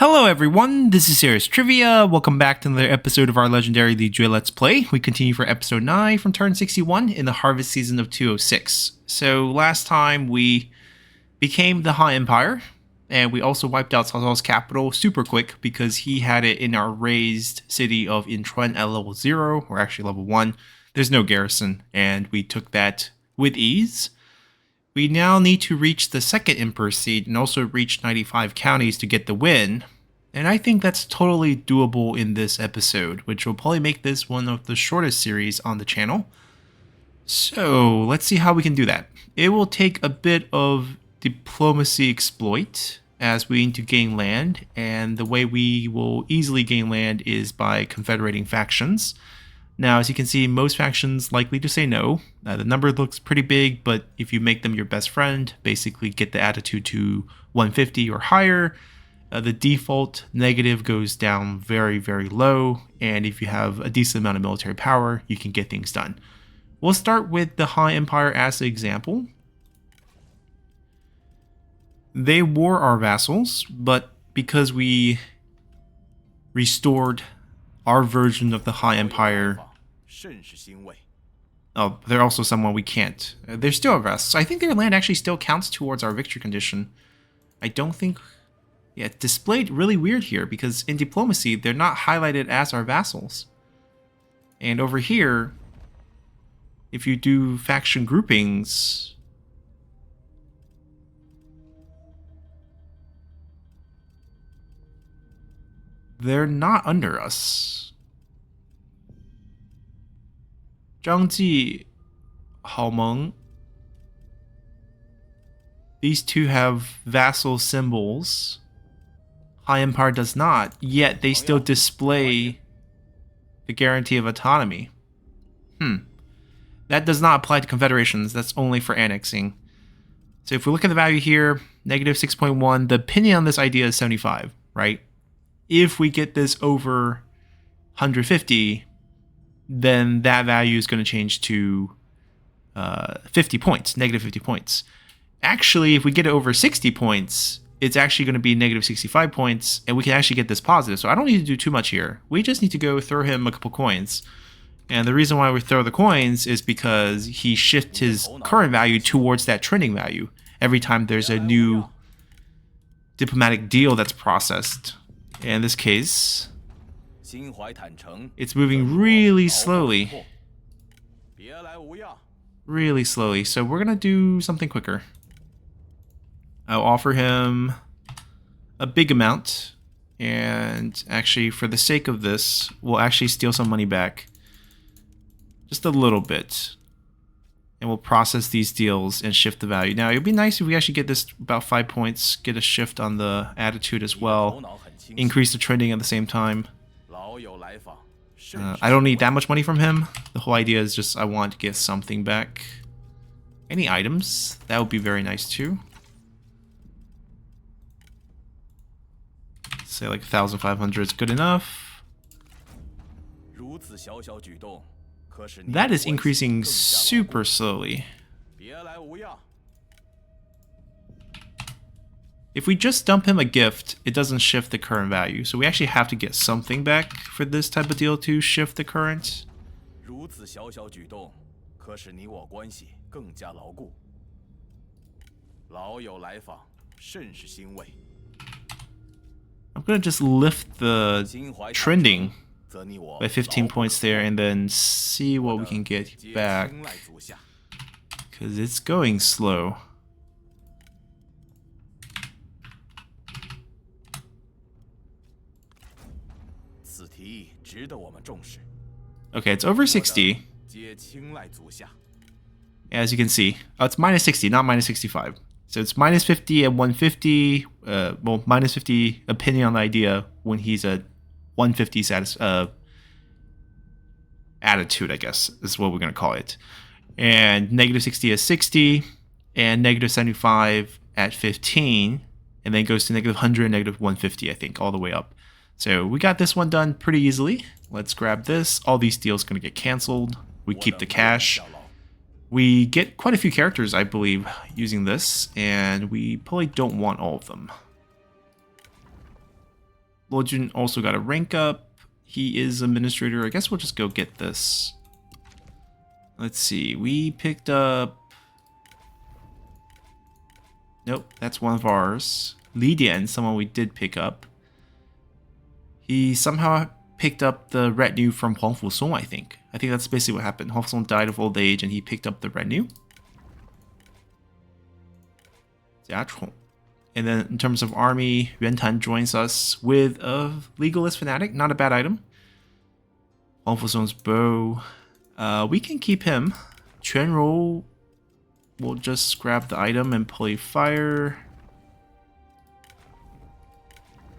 Hello everyone, this is Serious Trivia. Welcome back to another episode of our legendary Li Jue Let's Play. We continue for episode 9 from turn 61 in the harvest season of 206. So last time we became the Han Empire, and we also wiped out Cao Cao's capital super quick because he had it in our raised city of Inchuan at level 0, or actually level 1. There's no garrison, and we took that with ease. We now need to reach the second Emperor seat and also reach 95 counties to get the win. And I think that's totally doable in this episode, which will probably make this one of the shortest series on the channel. So let's see how we can do that. It will take a bit of diplomacy exploit as we need to gain land. And the way we will easily gain land is by confederating factions. Now, as you can see, most factions likely to say no. The number looks pretty big, but if you make them your best friend, basically get the attitude to 150 or higher, the default negative goes down very, very low. And if you have a decent amount of military power, you can get things done. We'll start with the Han Empire as an example. They were our vassals, but because we restored our version of the Han Empire. Oh, they're also someone we can't. They're still our vassals. I think their land actually still counts towards our victory condition. I don't think... Yeah, it's displayed really weird here because in diplomacy, they're not highlighted as our vassals. And over here, if you do faction groupings... they're not under us. Zhang Ji, Hao Meng. These two have vassal symbols. Han Empire does not, yet they still display the guarantee of autonomy. That does not apply to confederations, that's only for annexing. So if we look at the value here, negative 6.1, the opinion on this idea is 75, right? If we get this over 150, then that value is going to change to 50 points, negative 50 points. Actually, if we get it over 60 points, it's actually going to be negative 65 points, and we can actually get this positive. So I don't need to do too much here. We just need to go throw him a couple coins. And the reason why we throw the coins is because he shifts his current value towards that trending value every time there's a new diplomatic deal that's processed. In this case, it's moving really slowly. Really slowly. So we're going to do something quicker. I'll offer him a big amount. And actually, for the sake of this, we'll actually steal some money back. Just a little bit. And we'll process these deals and shift the value. Now, it would be nice if we actually get this about 5 points, get a shift on the attitude as well. Increase the trending at the same time. I don't need that much money from him. The whole idea is just I want to get something back. Any items? That would be very nice too. Say like 1,500 is good enough. That is increasing super slowly. If we just dump him a gift, it doesn't shift the current value. So we actually have to get something back for this type of deal to shift the current. I'm going to just lift the trending by 15 points there and then see what we can get back. Because it's going slow. Okay, it's over 60. As you can see, oh, it's minus 60, not minus 65. So it's minus 50 at 150. Well, minus 50 opinion on the idea when he's a 150 attitude, I guess, is what we're going to call it. And negative 60 at 60, and negative 75 at 15, and then goes to negative 100, negative 150, I think, all the way up. So we got this one done pretty easily. Let's grab this. All these deals going to get canceled. We keep the cash. We get quite a few characters, I believe, using this, and we probably don't want all of them. Lojun also got a rank up. He is administrator. I guess we'll just go get this. Let's see. We picked up... Nope, that's one of ours. Li Dian, someone we did pick up. He somehow picked up the retinue from Huang Fusong, I think. I think that's basically what happened. Huang Fusong died of old age and he picked up the retinue. Jiachong. And then in terms of army, Yuan Tan joins us with a legalist fanatic. Not a bad item. Huang Fusong's bow. We can keep him. Quan Rou will just grab the item and play fire.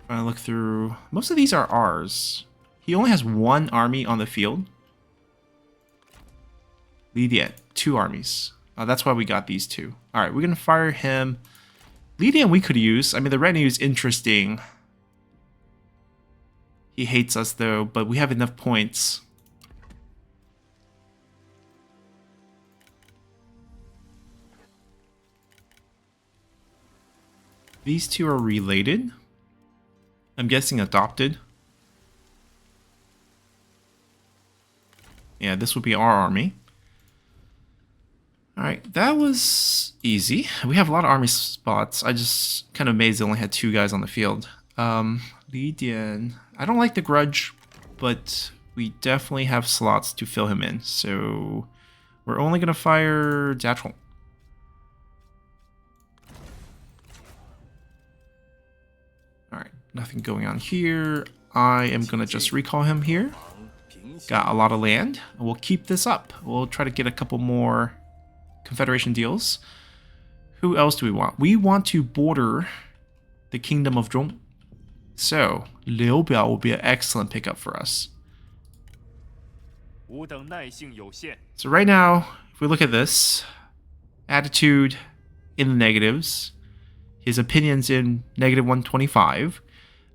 Trying to look through. Most of these are ours. He only has one army on the field. Li Dian, 2 armies. That's why we got these 2. Alright, we're going to fire him. Li Dian we could use. I mean, the retinue is interesting. He hates us though, but we have enough points. These 2 are related. I'm guessing adopted. Yeah, this would be our army. Alright, that was easy. We have a lot of army spots. I just kind of amazed they only had 2 guys on the field. Li Dian. I don't like the grudge, but we definitely have slots to fill him in. So we're only going to fire Jiachong. Alright, nothing going on here. I am going to just recall him here. Got a lot of land. We'll keep this up. We'll try to get a couple more Confederation deals. Who else do we want? We want to border the Kingdom of Zhong. So, Liu Biao will be an excellent pickup for us. So right now, if we look at this, attitude in the negatives, his opinions in negative 125,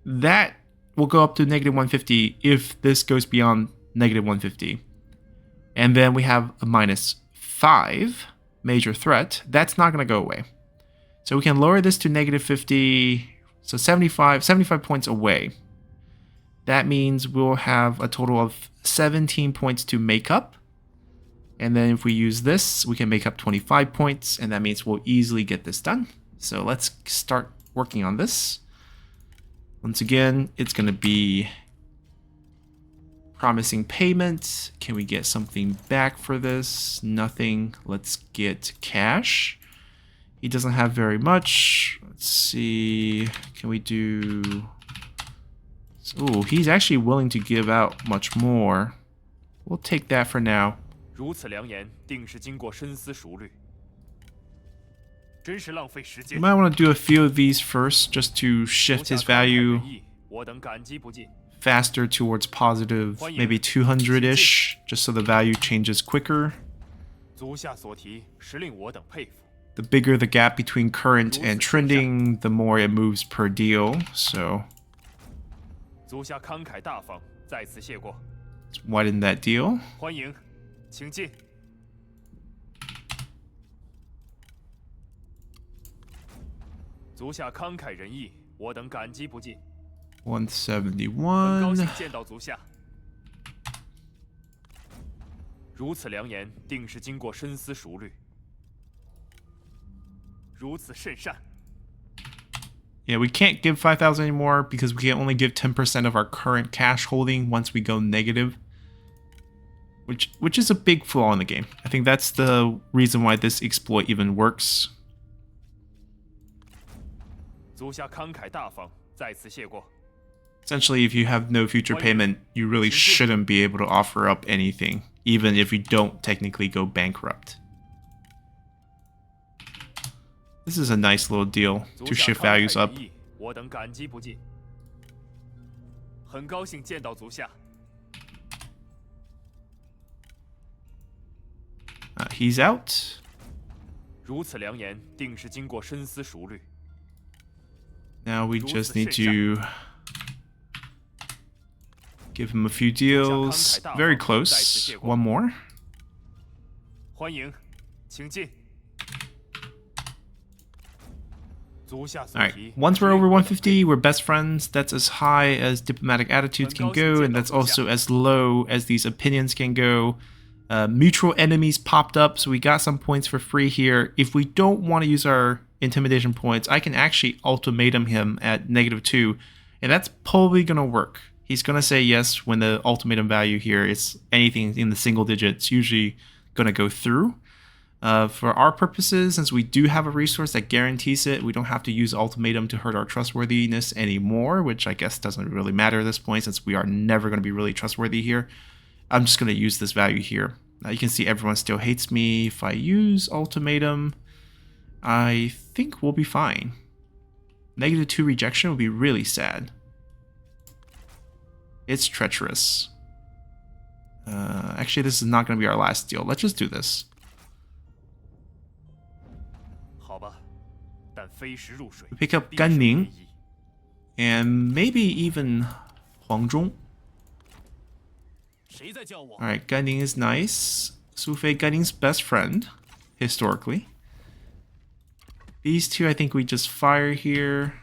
that will go up to negative 150 if this goes beyond negative 150. And then we have a -5 major threat. That's not going to go away. So we can lower this to negative 50, so 75 points away. That means we'll have a total of 17 points to make up. And then if we use this, we can make up 25 points, and that means we'll easily get this done. So let's start working on this. Once again, it's going to be promising payment. Can we get something back for this? Nothing. Let's get cash. He doesn't have very much. Let's see. Can we do... Ooh, he's actually willing to give out much more. We'll take that for now. You might want to do a few of these first just to shift his value faster towards positive, maybe 200-ish, just so the value changes quicker. The bigger the gap between current and trending, the more it moves per deal, so let's widen that deal. 171. Yeah, we can't give 5,000 anymore because we can only give 10% of our current cash holding once we go negative. Which is a big flaw in the game. I think that's the reason why this exploit even works. Essentially, if you have no future payment, you really shouldn't be able to offer up anything, even if you don't technically go bankrupt. This is a nice little deal to shift values up. He's out. Now we just need to give him a few deals. Very close. One more. Alright, once we're over 150, we're best friends. That's as high as diplomatic attitudes can go, and that's also as low as these opinions can go. Mutual enemies popped up, so we got some points for free here. If we don't want to use our intimidation points, I can actually ultimatum him at -2, and that's probably going to work. He's going to say yes when the ultimatum value here is anything in the single digits, usually going to go through. For our purposes, since we do have a resource that guarantees it, we don't have to use ultimatum to hurt our trustworthiness anymore, which I guess doesn't really matter at this point since we are never going to be really trustworthy here. I'm just going to use this value here. Now you can see everyone still hates me. If I use ultimatum, I think we'll be fine. -2 rejection would be really sad. It's treacherous. Actually, this is not going to be our last deal. Let's just do this. We pick up Ganning and maybe even Huangzhong. Alright, Ganning is nice. Sufei, Ganning's best friend, historically. These two, I think we just fire here.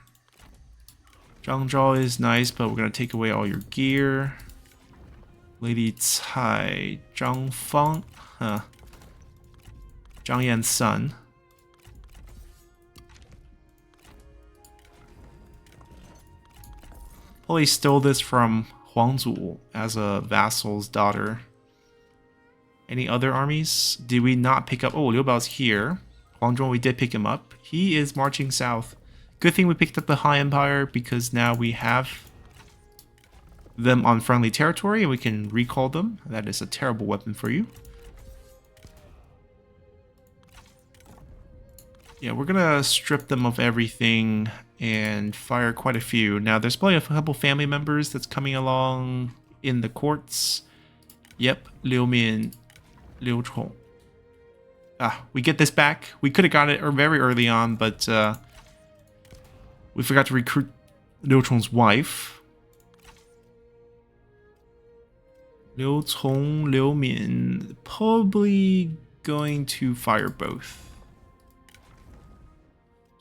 Zhang Zhao is nice, but we're going to take away all your gear. Lady Cai, Zhang Fang, Zhang Yan's son. Probably stole this from Huang Zu as a vassal's daughter. Any other armies? Did we not pick up? Oh, Liu Bao's here. Huang Zhong, we did pick him up. He is marching south. Good thing we picked up the High Empire because now we have them on friendly territory and we can recall them. That is a terrible weapon for you. Yeah, we're gonna strip them of everything and fire quite a few. Now, there's probably a couple family members that's coming along in the courts. Yep, Liu Min, Liu Chong. We get this back. We could have got it very early on, but we forgot to recruit Liu Chong's wife. Liu Cong, Liu Min, probably going to fire both.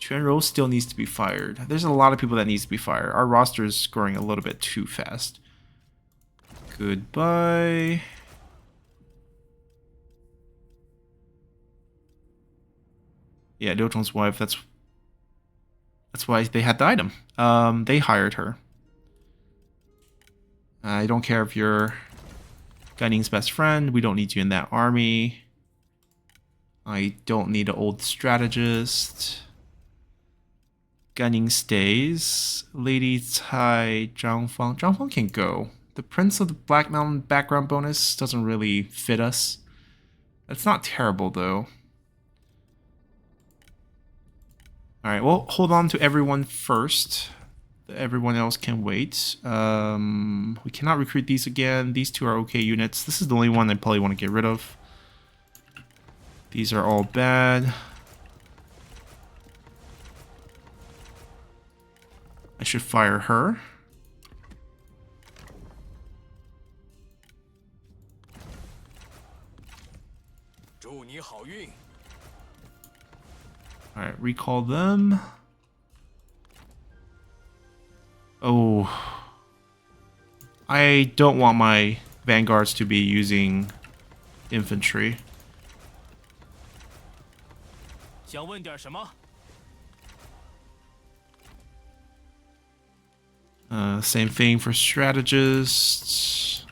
Quan Rou still needs to be fired. There's a lot of people that needs to be fired. Our roster is scoring a little bit too fast. Goodbye. Yeah, Liu Chong's wife, that's why they had the item. They hired her. I don't care if you're Gunning's best friend. We don't need you in that army. I don't need an old strategist. Gunning stays. Lady Cai, Zhang Fang. Zhang Fang can go. The Prince of the Black Mountain background bonus doesn't really fit us. That's not terrible, though. Alright, well, hold on to everyone first. Everyone else can wait. We cannot recruit these again. These two are okay units. This is the only one I probably want to get rid of. These are all bad. I should fire her. Alright, recall them. Oh. I don't want my vanguards to be using infantry. Same thing for strategists.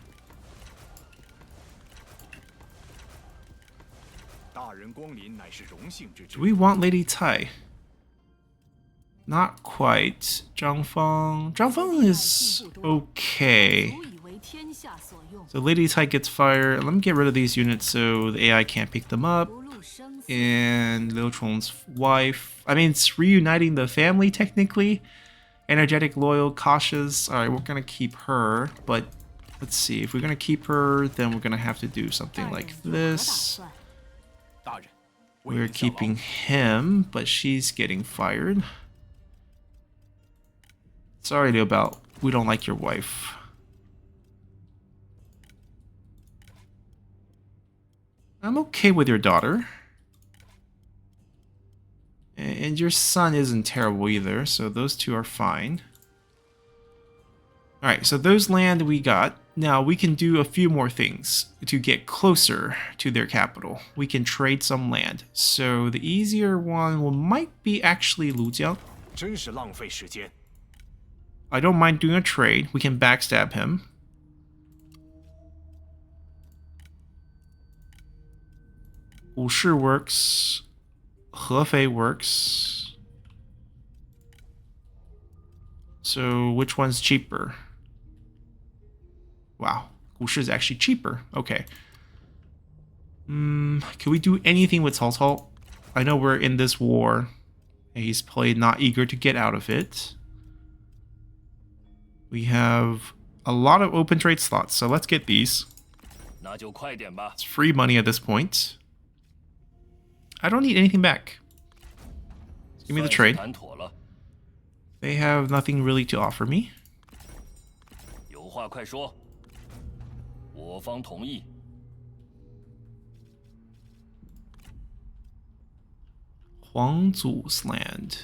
Do we want Lady Tai? Not quite. Zhang Fang. Zhang Fang is okay. So Lady Tai gets fired. Let me get rid of these units so the AI can't pick them up. And Liu Chong's wife. I mean, it's reuniting the family technically. Energetic, loyal, cautious. Alright, we're gonna keep her, but let's see. If we're gonna keep her, then we're gonna have to do something like this. We're keeping him, but she's getting fired. Sorry, Liu Bao. We don't like your wife. I'm okay with your daughter. And your sun isn't terrible either, so those two are fine. Alright, so those land we got. Now we can do a few more things to get closer to their capital. We can trade some land. So the easier one might be actually Lujiang. I don't mind doing a trade. We can backstab him. Wushi works. Hefei works. So which one's cheaper? Wow, Wushi is actually cheaper. Okay. Can we do anything with Cao Cao? I know we're in this war. And he's probably not eager to get out of it. We have a lot of open trade slots, so let's get these. It's free money at this point. I don't need anything back. Give me the trade. They have nothing really to offer me. Huangzu's land.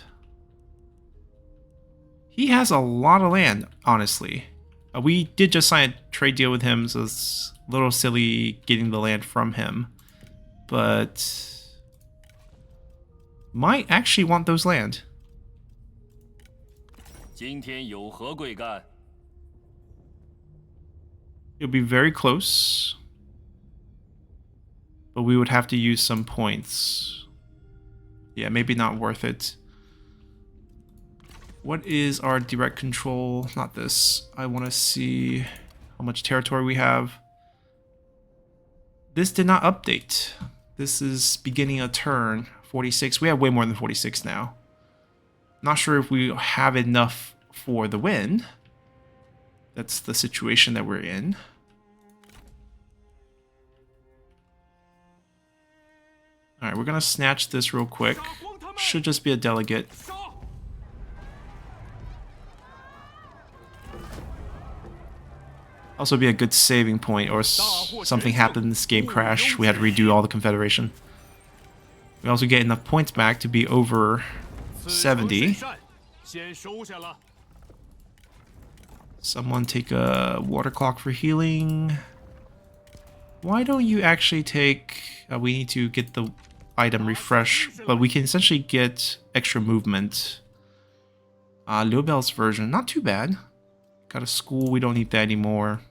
He has a lot of land, honestly. We did just sign a trade deal with him, so it's a little silly getting the land from him. But might actually want those land. It'll be very close. But we would have to use some points. Yeah, maybe not worth it. What is our direct control? Not this. I want to see how much territory we have. This did not update. This is beginning a turn. 46. We have way more than 46 now. Not sure if we have enough for the win. That's the situation that we're in. Alright, we're gonna snatch this real quick. Should just be a delegate. Also be a good saving point, or something happened in this game crash. We had to redo all the Confederation. We also get enough points back to be over 70. Someone take a water clock for healing. Why don't you actually take... we need to get the item refresh, but we can essentially get extra movement. Liu Biao's version, not too bad. Got a school, we don't need that anymore.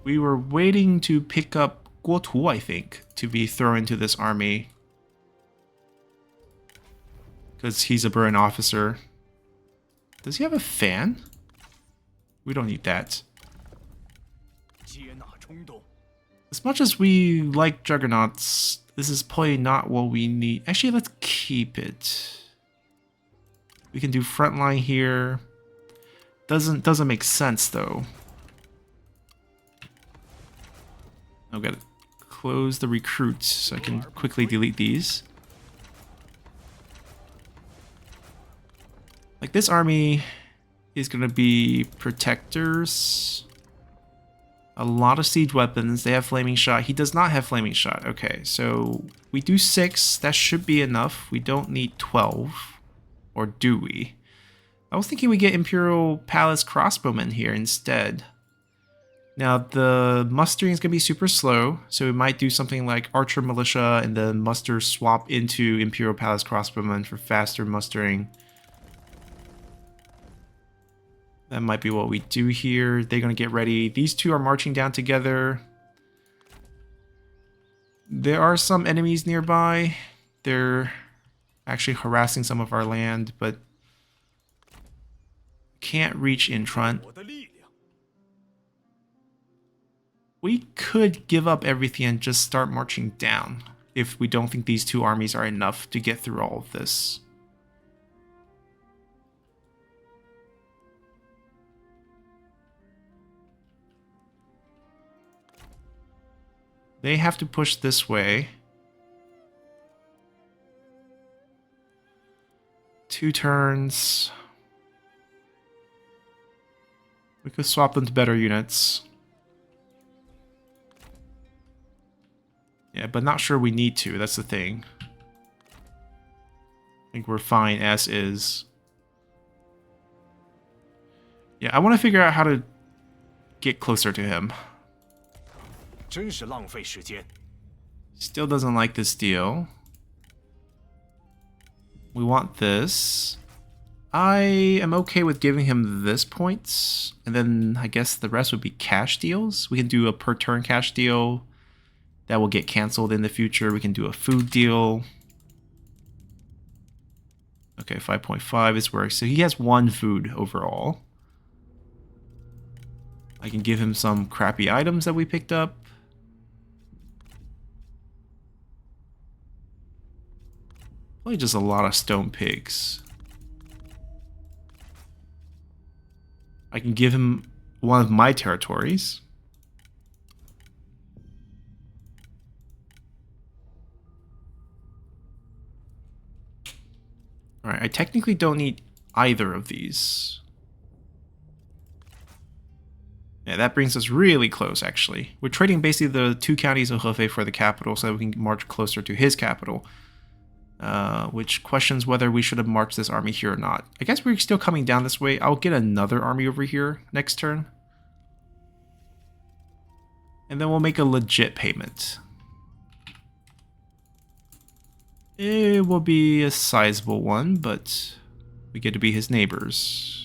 We were waiting to pick up Guo Tu, I think, to be thrown into this army. Because he's a Burn officer. Does he have a fan? We don't need that. As much as we like Juggernauts, this is probably not what we need. Actually, let's keep it. We can do frontline here. Doesn't make sense though. I've got to close the recruits so I can quickly delete these. Like this army is going to be protectors. A lot of siege weapons. They have flaming shot. He does not have flaming shot. Okay, so we do 6. That should be enough. We don't need 12. Or do we? I was thinking we get Imperial Palace crossbowmen here instead. Now the mustering is going to be super slow, so we might do something like Archer Militia and then muster swap into Imperial Palace crossbowmen for faster mustering. That might be what we do here. They're going to get ready. These two are marching down together. There are some enemies nearby. They're actually harassing some of our land, but can't reach in front. We could give up everything and just start marching down if we don't think these two armies are enough to get through all of this. They have to push this way. 2 turns. We could swap them to better units. Yeah, but not sure we need to. That's the thing. I think we're fine as is. Yeah, I want to figure out how to get closer to him. Still doesn't like this deal. We want this. I am okay with giving him this points, and then I guess the rest would be cash deals. We can do a per turn cash deal that will get canceled in the future. We can do a food deal. Okay, 5.5 is where, so he has 1 food overall. I can give him some crappy items that we picked up. Probably just a lot of stone pigs. I can give him one of my territories. Alright, I technically don't need either of these. Yeah, that brings us really close, actually. We're trading basically the 2 counties of Hefei for the capital so that we can march closer to his capital. Which questions whether we should have marched this army here or not. I guess we're still coming down this way. I'll get another army over here next turn. And then we'll make a legit payment. It will be a sizable one, but we get to be his neighbors.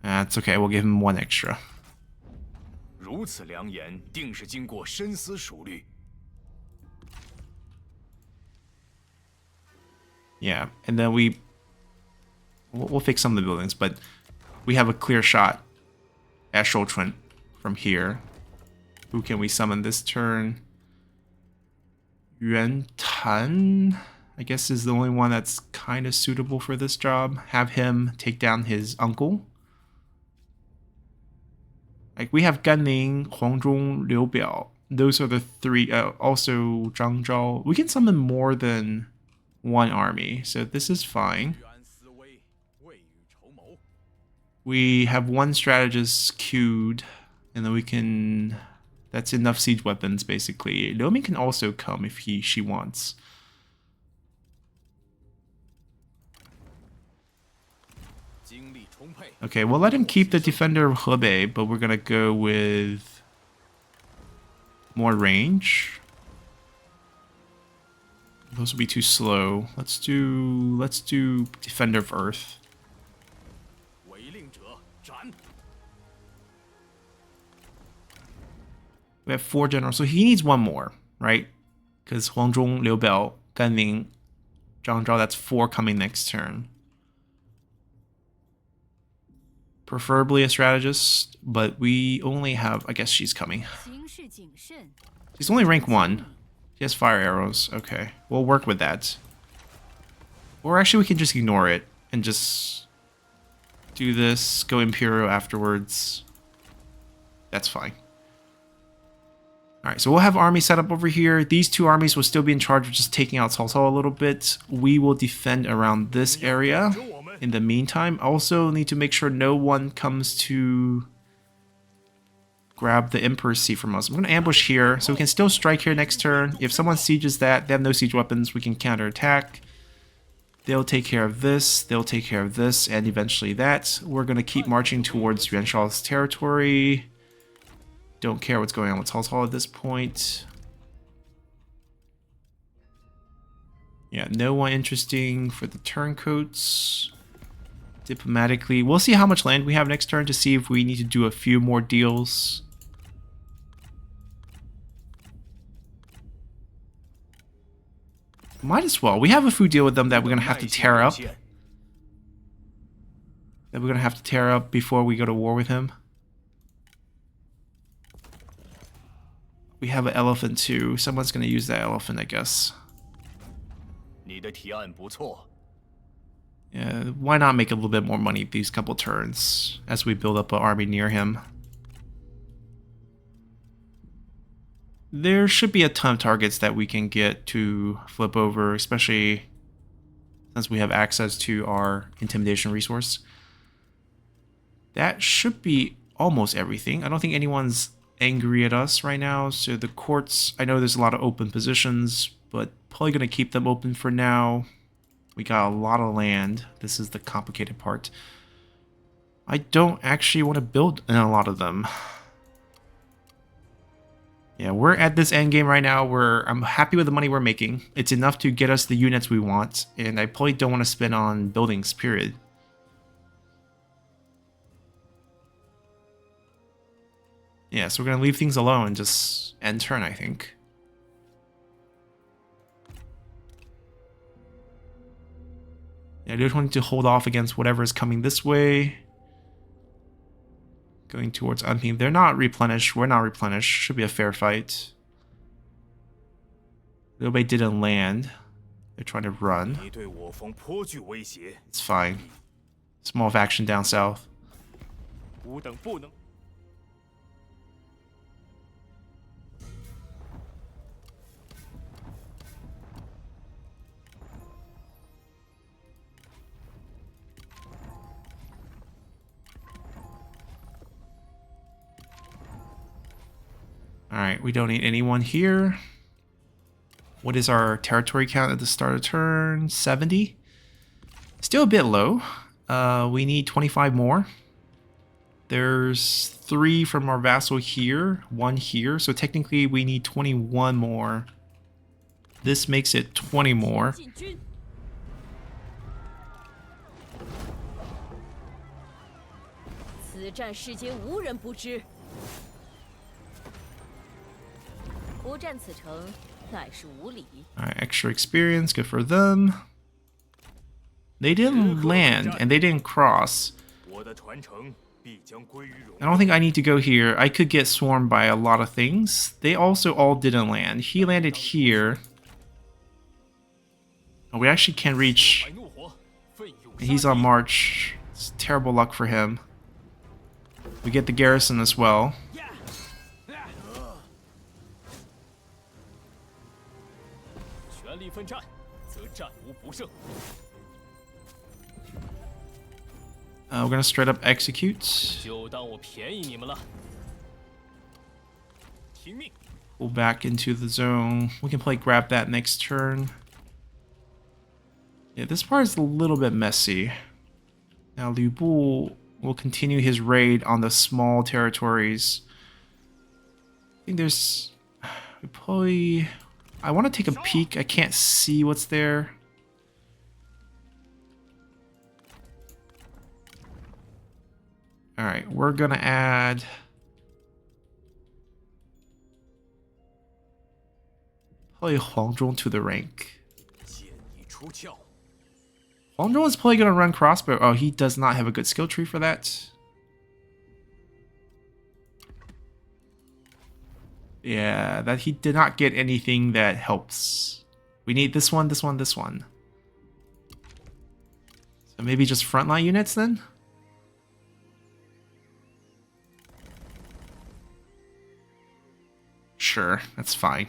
That's okay, we'll give him 1 extra. Yeah, and then we'll fix some of the buildings, but we have a clear shot at Shouchun from here. Who can we summon this turn? Yuan Tan, I guess, is the only one that's kind of suitable for this job. Have him take down his uncle. Like, we have Ganning, Huangzhong, Liu Biao. Those are the 3. Also, Zhang Zhao. We can summon more than 1 army, so this is fine. We have 1 strategist queued, and then we can... That's enough siege weapons, basically. Liu can also come if she wants. Okay, we'll let him keep the Defender of Hebei, but we're gonna go with more range. Those will be too slow. Let's do Defender of Earth. We have 4 generals, so he needs 1 more, right? Because Huangzhong, Liu Biao, Ganning, Zhang Zhao, that's 4 coming next turn. Preferably a strategist, but we only have... I guess she's coming. She's only rank 1. She has fire arrows. Okay, we'll work with that. Or actually we can just ignore it and just do this, go Imperial afterwards. That's fine. Alright, so we'll have army set up over here. These 2 armies will still be in charge of just taking out Cao Cao a little bit. We will defend around this area. In the meantime, also need to make sure no one comes to grab the Emperor's seat from us. I'm going to ambush here, so we can still strike here next turn. If someone sieges that, they have no siege weapons, we can counterattack. They'll take care of this, they'll take care of this, and eventually that. We're going to keep marching towards Yuan Shao's territory. Don't care what's going on with Cao Cao at this point. Yeah, no one interesting for the turncoats. Diplomatically, we'll see how much land we have next turn to see if we need to do a few more deals. Might as well. We have a food deal with them that we're going to have to tear up. Before we go to war with him. We have an elephant too. Someone's going to use that elephant, I guess. Yeah, why not make a little bit more money these couple turns as we build up an army near him? There should be a ton of targets that we can get to flip over, especially since we have access to our intimidation resource. That should be almost everything. I don't think anyone's angry at us right now. So the courts, I know there's a lot of open positions, but probably going to keep them open for now. We got a lot of land. This is the complicated part. I don't actually want to build in a lot of them. Yeah, we're at this end game right now where I'm happy with the money we're making. It's enough to get us the units we want, and I probably don't want to spend on buildings, period. Yeah, so we're going to leave things alone and just end turn, I think. Yeah, I just wanted to hold off against whatever is coming this way. Going towards Unping. They're not replenished. We're not replenished. Should be a fair fight. Nobody didn't land. They're trying to run. It's fine. Small faction down south. Alright, we don't need anyone here. What is our territory count at the start of turn? 70? Still a bit low. We need 25 more. There's 3 from our vassal here, 1 here. So technically we need 21 more. This makes it 20 more. Alright, extra experience, good for them. They didn't land, and they didn't cross. I don't think I need to go here. I could get swarmed by a lot of things. They also all didn't land. He landed here. Oh, we actually can't reach. He's on march. It's terrible luck for him. We get the garrison as well. We're gonna straight up execute. Pull back into the zone. We can play grab that next turn. Yeah, this part is a little bit messy. Now Liu Bu will continue his raid on the small territories. I think there's probably. I want to take a peek. I can't see what's there. Alright, we're gonna add probably Huang Zhong to the rank. Huang Zhong is probably gonna run crossbow. Oh, he does not have a good skill tree for that. Yeah, that he did not get anything that helps. We need this one, this one, this one. So maybe just frontline units then? Sure, that's fine.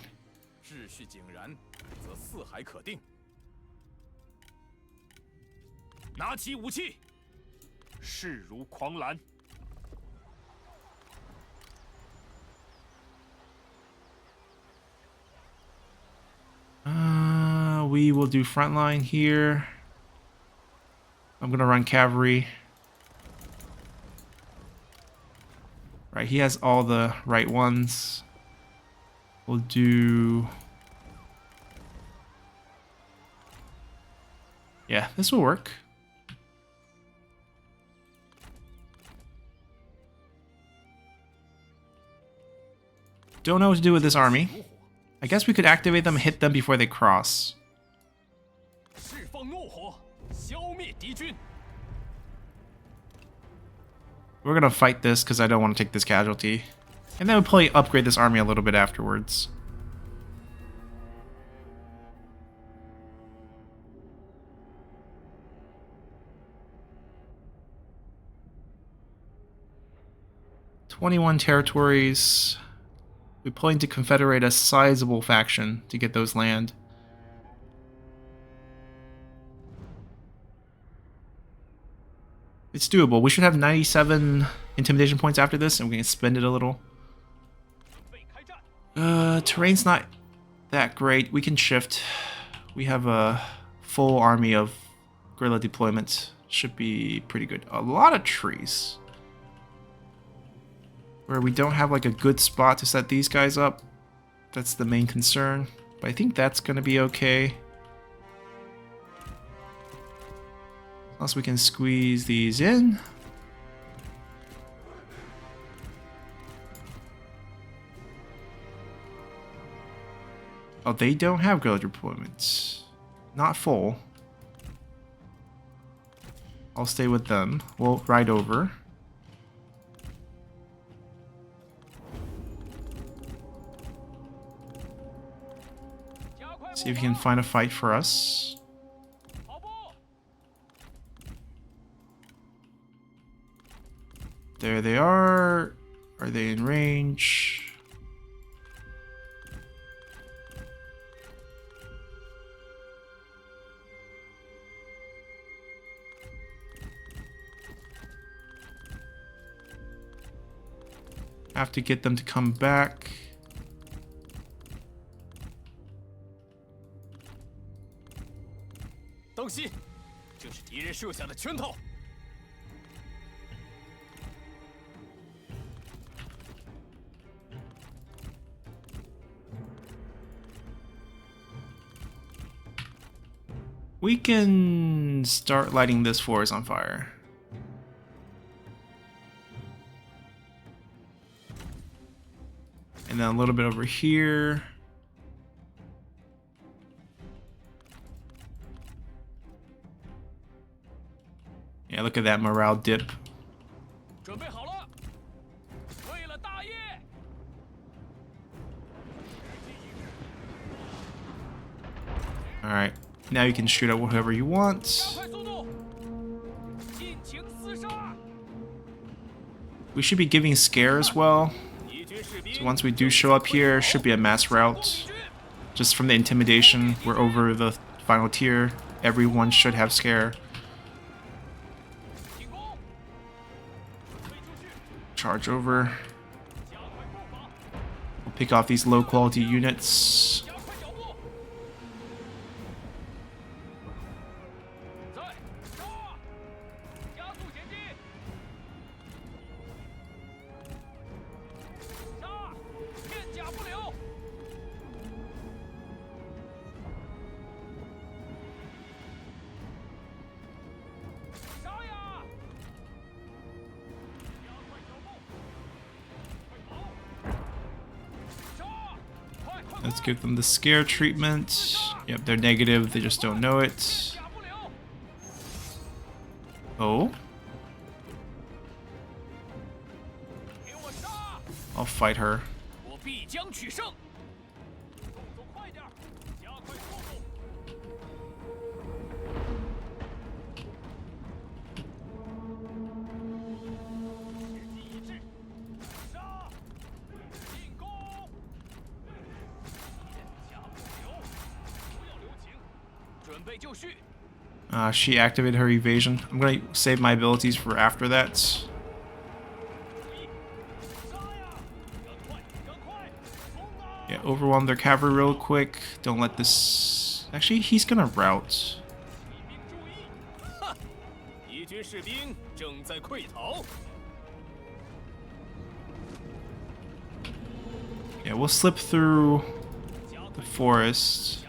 We will do frontline here. I'm gonna run cavalry. Right, he has all the right ones. We'll do... Yeah, this will work. Don't know what to do with this army. I guess we could activate them and hit them before they cross. We're gonna fight this because I don't want to take this casualty. And then we'll probably upgrade this army a little bit afterwards. "21 territories. We plan to confederate a sizable faction to get those land. It's doable. We should have 97 intimidation points after this, and we can spend it a little. Terrain's not that great. We can shift. We have a full army of guerrilla deployment. Should be pretty good. A lot of trees. Where we don't have like a good spot to set these guys up. That's the main concern. But I think that's going to be okay. Unless we can squeeze these in. Oh, they don't have guerrilla deployments. Not full. I'll stay with them. We'll ride over. See if you can find a fight for us. There they are. Are they in range? Have to get them to come back. We can start lighting this forest on fire. And then a little bit over here. Yeah, look at that morale dip. Alright, now you can shoot at whoever you want. We should be giving scare as well. So once we do show up here, should be a mass rout. Just from the intimidation, we're over the final tier. Everyone should have scare. Charge over. We'll pick off these low quality units. Let's give them the scare treatment. Yep, they're negative, they just don't know it. Oh? I'll fight her. She activated her evasion. I'm gonna save my abilities for after that. Yeah, overwhelm their cavalry real quick. Don't let this... Actually, he's gonna rout. Yeah, we'll slip through the forest.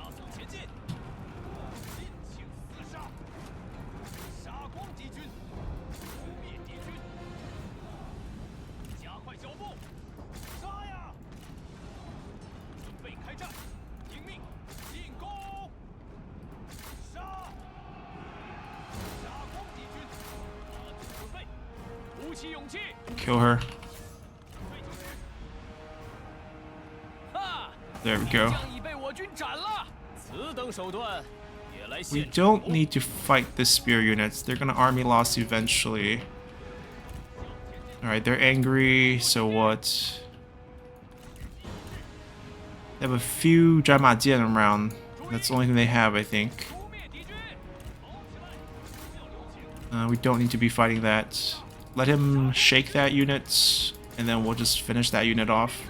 Kill her. There we go. We don't need to fight the spear units. They're gonna army loss eventually. Alright, they're angry, so what? They have a few 战马剑 around. That's the only thing they have, I think. We don't need to be fighting that. Let him shake that unit, and then we'll just finish that unit off.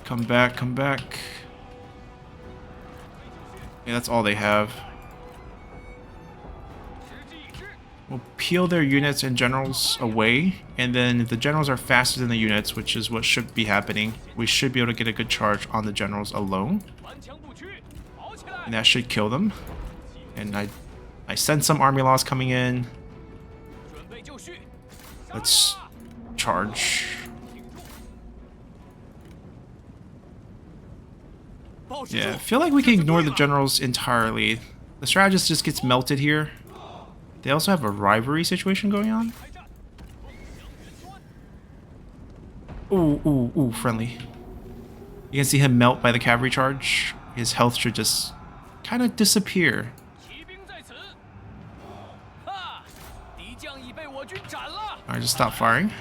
Come back, come back. Yeah, that's all they have. We'll peel their units and generals away, and then if the generals are faster than the units, which is what should be happening, we should be able to get a good charge on the generals alone. And that should kill them. And I sense some army loss coming in. Let's charge. Yeah, I feel like we can ignore the generals entirely. The strategist just gets melted here. They also have a rivalry situation going on. Ooh, ooh, ooh, friendly. You can see him melt by the cavalry charge. His health should just kind of disappear. Alright, just stop firing.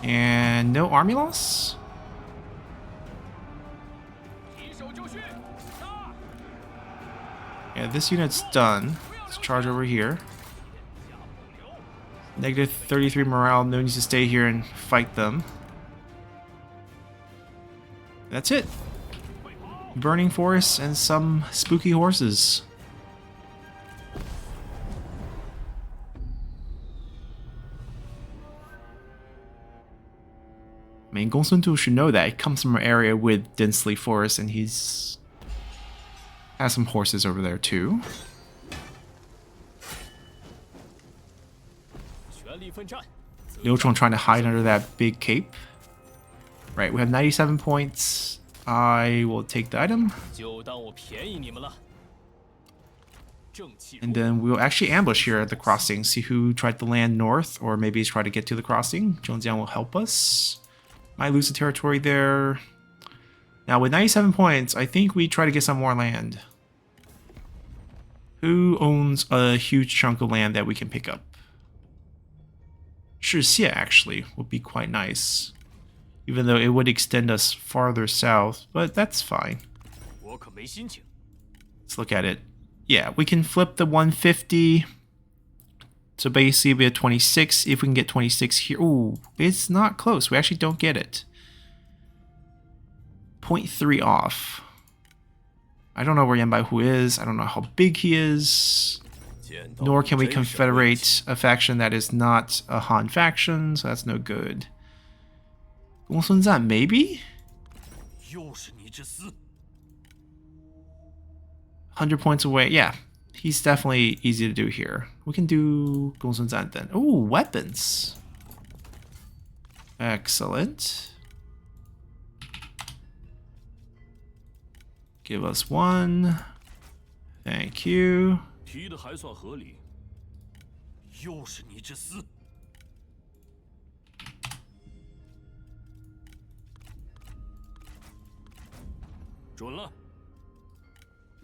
And no army loss? Yeah, this unit's done. Let's charge over here. Negative 33 morale. No need to stay here and fight them. That's it. Burning forests and some spooky horses. I mean, Gongsun Tu should know that. He comes from an area with densely forest, and he's has some horses over there too. Liu Chong trying to hide under that big cape. Right, we have 97 points. I will take the item. And then we'll actually ambush here at the crossing. See who tried to land north, or maybe try to get to the crossing. Zhongjiang will help us. Might lose the territory there. Now with 97 points, I think we try to get some more land. Who owns a huge chunk of land that we can pick up? Shixie actually would be quite nice. Even though it would extend us farther south, but that's fine. Let's look at it. Yeah, we can flip the 150. So basically we have 26. If we can get 26 here. Ooh, it's not close. We actually don't get it. 0.3 off. I don't know where Yan Baihu is. I don't know how big he is. Nor can we confederate a faction that is not a Han faction, so that's no good. Gongsun Zan, maybe? 100 points away. Yeah, he's definitely easy to do here. We can do Gongsun Zan then. Ooh, weapons. Excellent. Give us one. Thank you.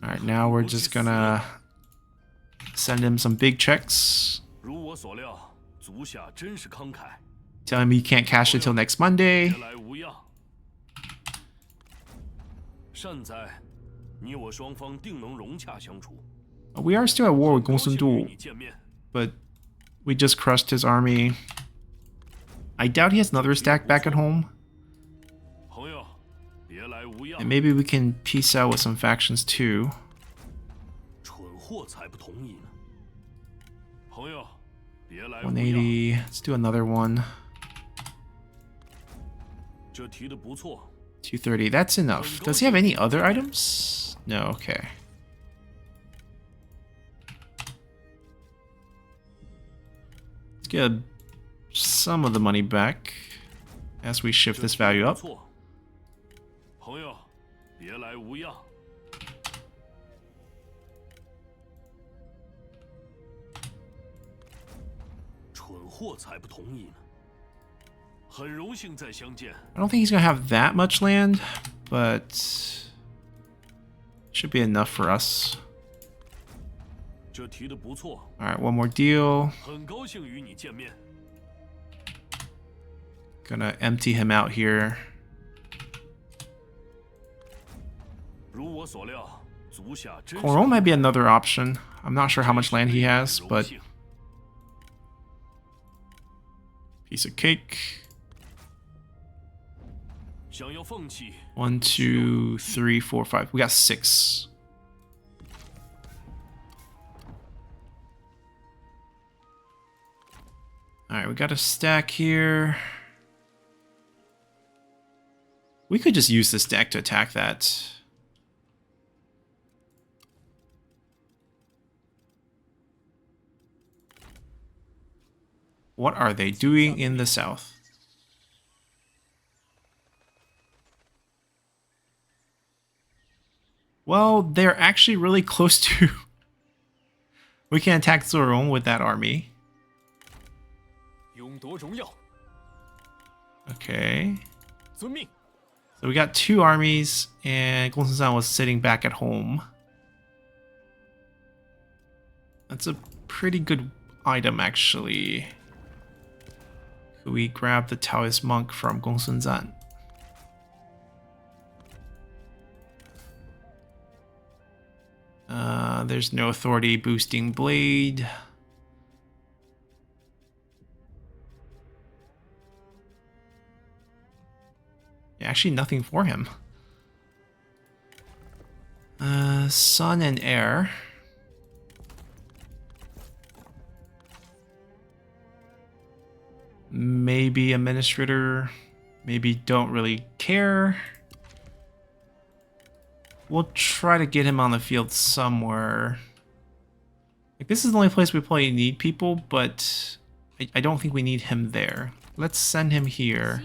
Alright, now we're just gonna send him some big checks. Tell him he can't cash it till next Monday. We are still at war with Gongsun Tu, but we just crushed his army. I doubt he has another stack back at home. And maybe we can peace out with some factions too. 180. Let's do another one. 230. That's enough. Does he have any other items? No. Okay. Let's get some of the money back as we shift this value up. I don't think he's gonna have that much land, but should be enough for us. Alright, one more deal. Gonna empty him out here. Coron might be another option. I'm not sure how much land he has, but... Piece of cake. 1, 2, 3, 4, 5. We got 6. Alright, we got a stack here. We could just use this deck to attack that. What are they doing in the south? Well, they're actually really close to... We can attack Zhorong with that army. Okay. So we got 2 armies, and Gongsun-san was sitting back at home. That's a pretty good item, actually. Could we grab the Taoist monk from Gongsun-san? There's no authority boosting blade. Yeah, actually nothing for him. Son and heir. Maybe administrator. Maybe don't really care. We'll try to get him on the field somewhere. Like, this is the only place we probably need people, but I don't think we need him there. Let's send him here.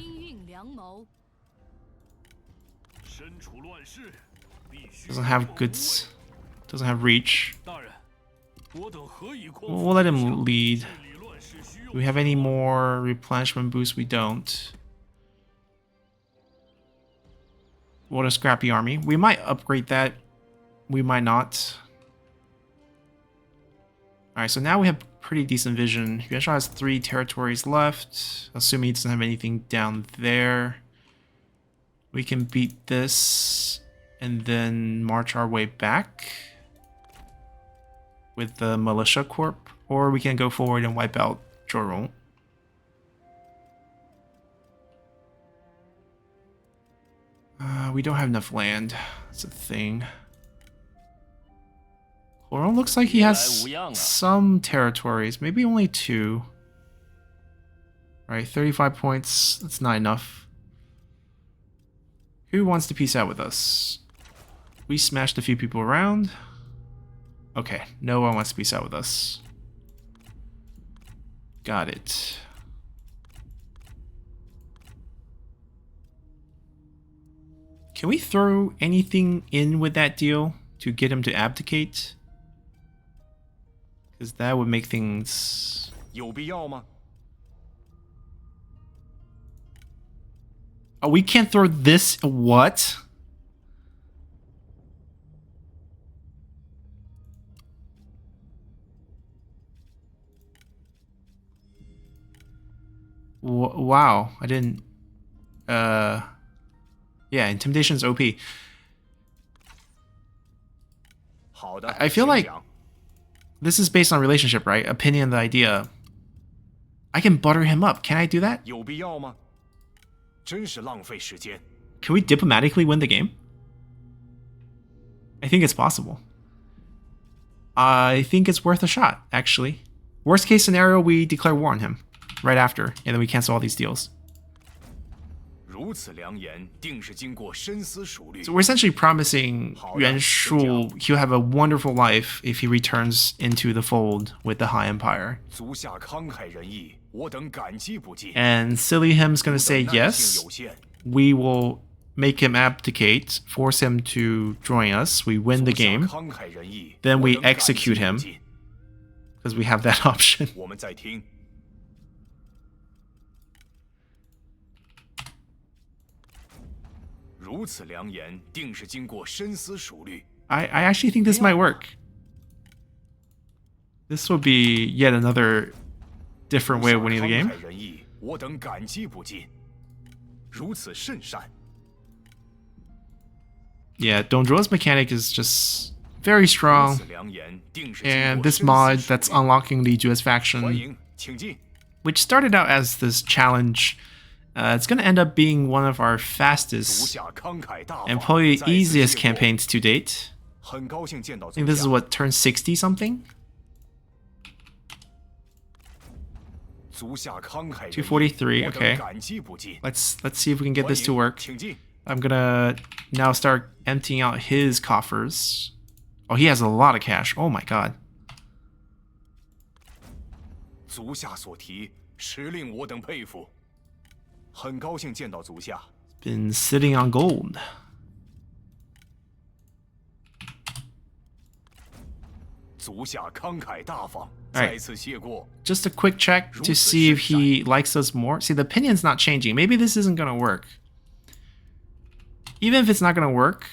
Doesn't have goods. Doesn't have reach. We'll let him lead. Do we have any more replenishment boosts? We don't. What a scrappy army. We might upgrade that. We might not. Alright, so now we have pretty decent vision. Yuan has 3 territories left. Assuming he doesn't have anything down there. We can beat this and then march our way back with the militia corp. Or we can go forward and wipe out Zhorong. We don't have enough land. That's a thing. Coron looks like he has some territories. Maybe only 2. Right, 35 points. That's not enough. Who wants to peace out with us? We smashed a few people around. Okay, no one wants to peace out with us. Got it. Can we throw anything in with that deal to get him to abdicate? Because that would make things... Oh, we can't throw this... What? Wow, I didn't... Yeah, intimidation is OP. I feel like this is based on relationship, right? Opinion, the idea. I can butter him up. Can I do that? Can we diplomatically win the game? I think it's possible. I think it's worth a shot, actually. Worst case scenario, we declare war on him right after, and then we cancel all these deals. So we're essentially promising Yuan Shu he'll have a wonderful life if he returns into the fold with the Han Empire. And Silly Him's gonna say yes. We will make him abdicate, force him to join us. We win the game. Then we execute him. Because we have that option. I actually think this might work. This will be yet another different way of winning the game. Yeah, Dongzhuo's mechanic is just very strong. And this mod that's unlocking the US faction, which started out as this challenge, it's going to end up being one of our fastest and probably easiest campaigns to date. I think this is what, turn 60 something? 243, okay. Let's see if we can get this to work. I'm gonna now start emptying out his coffers. Oh, he has a lot of cash. Oh my god. Been sitting on gold. Alright, just a quick check to see if he likes us more. See, the opinion's not changing. Maybe this isn't gonna work. Even if it's not gonna work,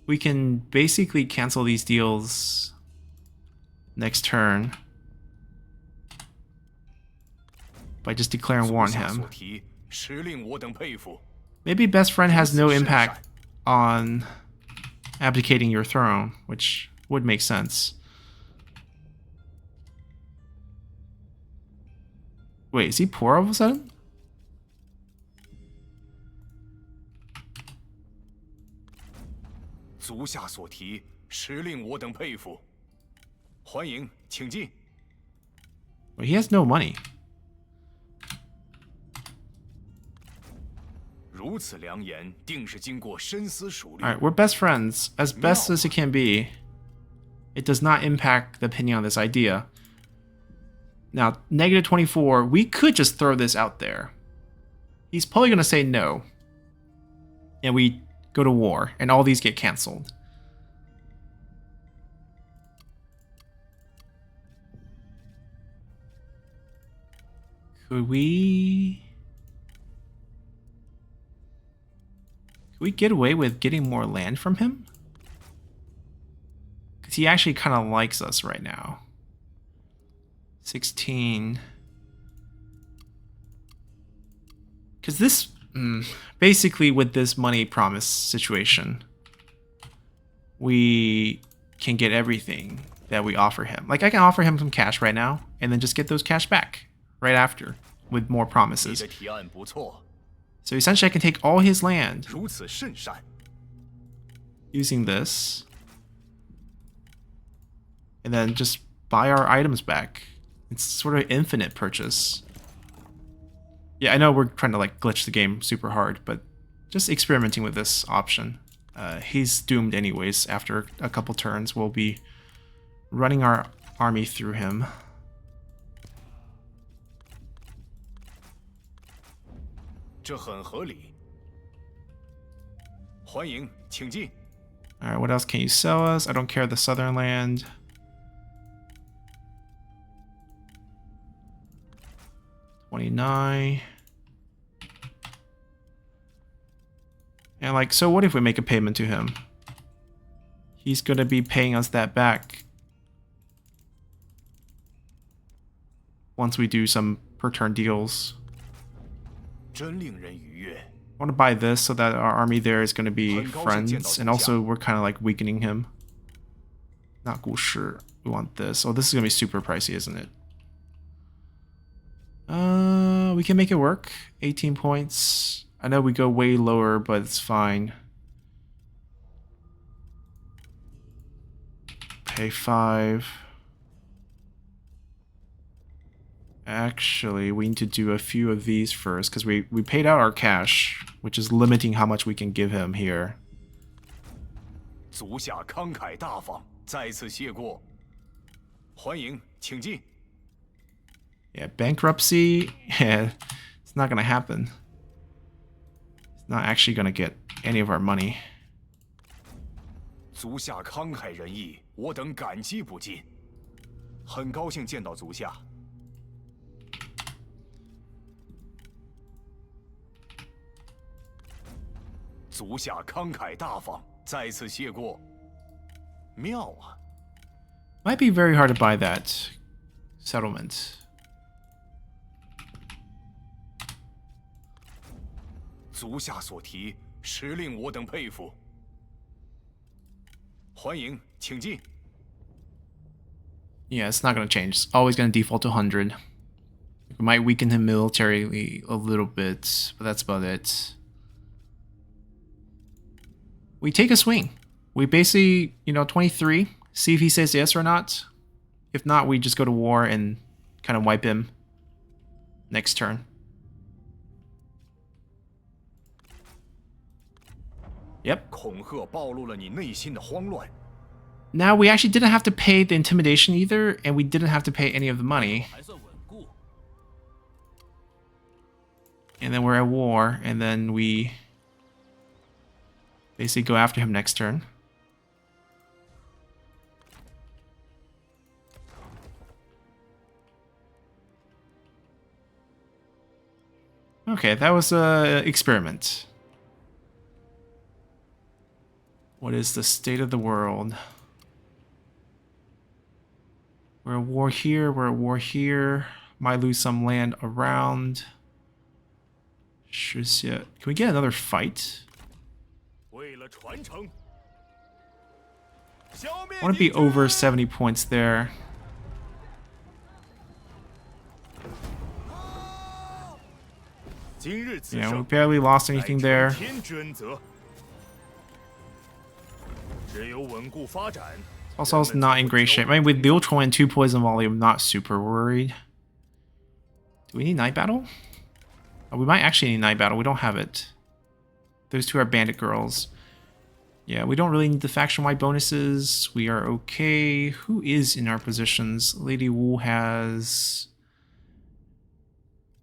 we can basically cancel these deals next turn by just declaring war on him. Maybe best friend has no impact on abdicating your throne, which would make sense. Wait, is he poor all of a sudden? Well, he has no money. Alright, we're best friends, as best as it can be. It does not impact the opinion on this idea. Now, negative 24, we could just throw this out there. He's probably going to say no. And we go to war, and all these get canceled. Could we get away with getting more land from him? Because he actually kind of likes us right now. 16. Because this, basically with this money promise situation, we can get everything that we offer him. Like, I can offer him some cash right now, and then just get those cash back right after with more promises. So essentially I can take all his land using this, and then just buy our items back. It's sort of infinite purchase. Yeah, I know we're trying to like glitch the game super hard, but just experimenting with this option. He's doomed anyways. After a couple turns, we'll be running our army through him. Alright, what else can you sell us? I don't care, the southern land. $29. And like, so what if we make a payment to him? He's gonna be paying us that back once we do some per turn deals. I want to buy this so that our army there is going to be friends, and also we're kind of like weakening him. Not cool, sure. We want this. Oh, this is going to be super pricey, isn't it? We can make it work. 18 points. I know we go way lower, but it's fine. Pay 5. Actually, we need to do a few of these first, because we paid out our cash, which is limiting how much we can give him here. Yeah, bankruptcy, yeah, it's not gonna happen. It's not actually gonna get any of our money. Might be very hard to buy that settlement. 欢迎，请进。 Yeah, it's not going to change. It's always going to default to 100. We might weaken him militarily a little bit, but that's about it. We take a swing. We basically, 23, see if he says yes or not. If not, we just go to war and kind of wipe him next turn. Yep. 恐吓暴露了你内心的慌乱。 Now, we actually didn't have to pay the intimidation either, and we didn't have to pay any of the money. 还算稳固。 And then we're at war, and then we basically go after him next turn. Okay, that was an experiment. What is the state of the world? We're at war here, we're at war here. Might lose some land around. Can we get another fight? 为了传承。 I want to be over 70 points there. Yeah, we barely lost anything there. 天之恩泽。只有稳固发展。 Also, it's not in great shape. I mean, with Liu Chuan and 2 poison volley, I'm not super worried. Do we need night battle? Oh, we might actually need night battle. We don't have it. Those two are bandit girls. Yeah, we don't really need the faction-wide bonuses. We are okay. Who is in our positions? Lady Wu has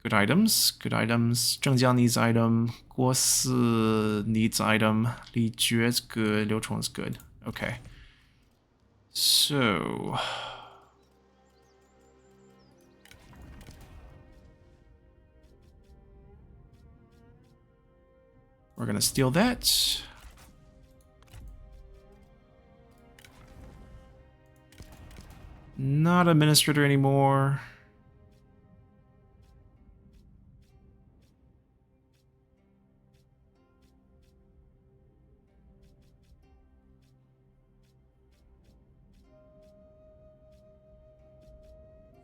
good items. Good items. Zheng Jiang needs item. Guo Si needs item. Li Jue is good. Liu Chuan is good. Okay. So... we're gonna steal that. Not administrator anymore.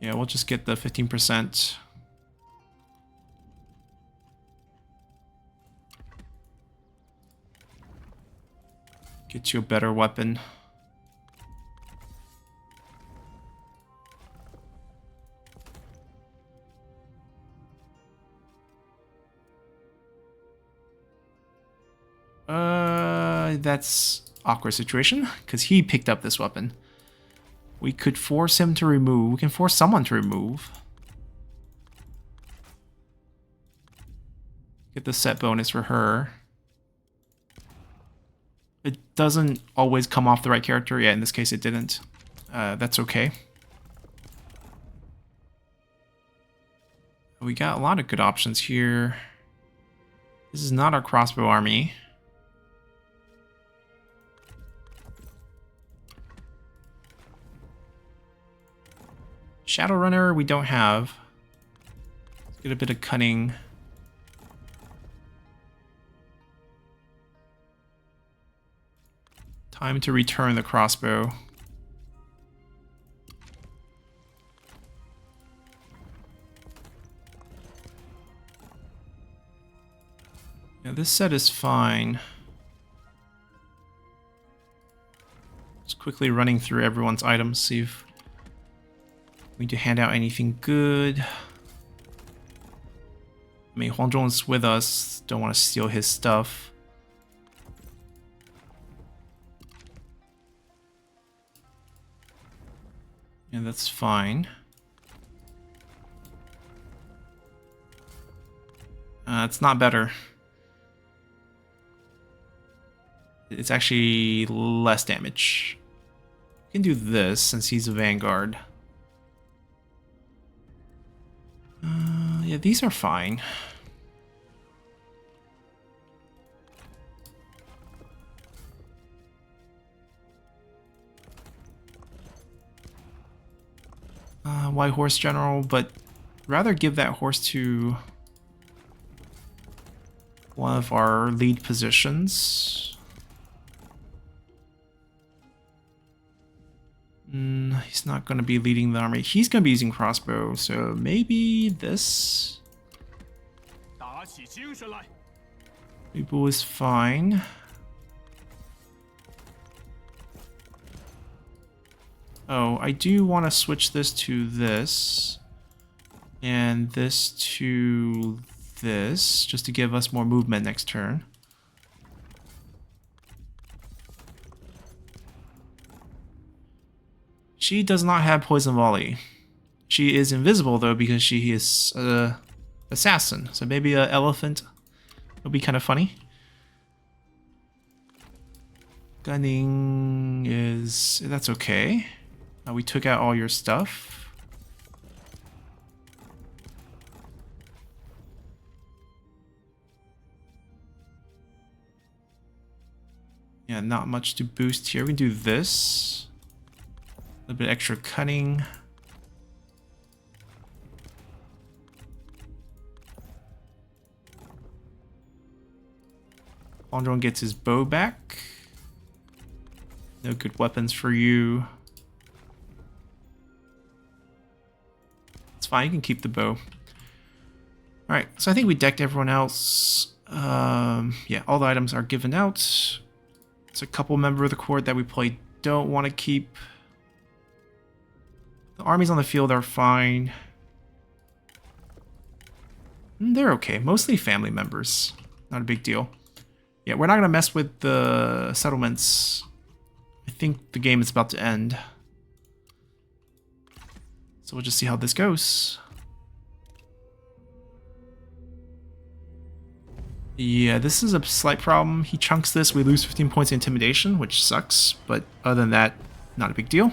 Yeah, we'll just get the 15%. Get you a better weapon. That's awkward situation, because he picked up this weapon. We could force him to remove. We can force someone to remove. Get the set bonus for her. It doesn't always come off the right character. Yeah, in this case it didn't. That's okay. We got a lot of good options here. This is not our crossbow army. Shadowrunner we don't have. Let's get a bit of cunning. Time to return the crossbow. Yeah, this set is fine. Just quickly running through everyone's items, see if we need to hand out anything good. I mean, Huang Zhong's with us. Don't want to steal his stuff. Yeah, that's fine. It's not better. It's actually less damage. We can do this since he's a vanguard. Yeah, these are fine. White horse general, but rather give that horse to one of our lead positions. He's not going to be leading the army. He's going to be using crossbow, so maybe this. 打起精神来！ People is fine. Oh, I do want to switch this to this. And this to this, just to give us more movement next turn. She does not have poison volley. She is invisible though because she is assassin. So maybe an elephant would be kind of funny. Gunning is... that's okay. We took out all your stuff. Yeah, not much to boost here. We can do this. A little bit extra cunning. Long Drone gets his bow back. No good weapons for you. It's fine, you can keep the bow. Alright, so I think we decked everyone else. Yeah, all the items are given out. It's a couple member of the court that we probably don't want to keep. The armies on the field are fine. They're okay, mostly family members. Not a big deal. Yeah, we're not going to mess with the settlements. I think the game is about to end. So we'll just see how this goes. Yeah, this is a slight problem. He chunks this, we lose 15 points of intimidation, which sucks. But other than that, not a big deal.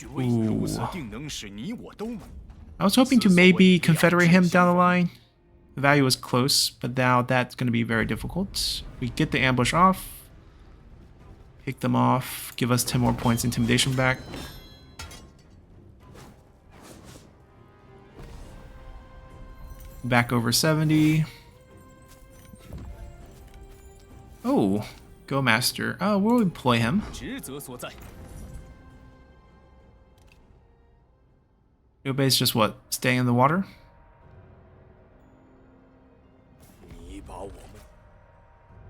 Ooh. I was hoping to maybe confederate him down the line. The value was close, but now that's going to be very difficult. We get the ambush off. Pick them off. Give us 10 more points intimidation back. Back over 70. Oh, Go Master. Oh, we'll employ him. Yobei's just what? Staying in the water?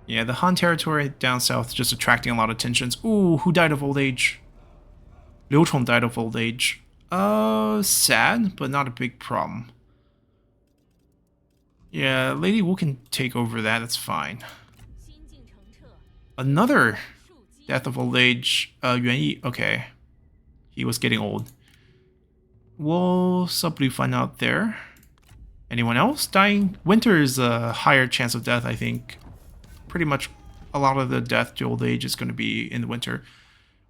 Yeah, the Han territory down south is just attracting a lot of tensions. Ooh, who died of old age? Liu Chong died of old age. Sad, but not a big problem. Yeah, Lady Wu can take over that, that's fine. Another death of old age. Yuan Yi, okay. He was getting old. We'll subtly find out there. Anyone else dying? Winter is a higher chance of death, I think. Pretty much a lot of the death to old age is going to be in the winter.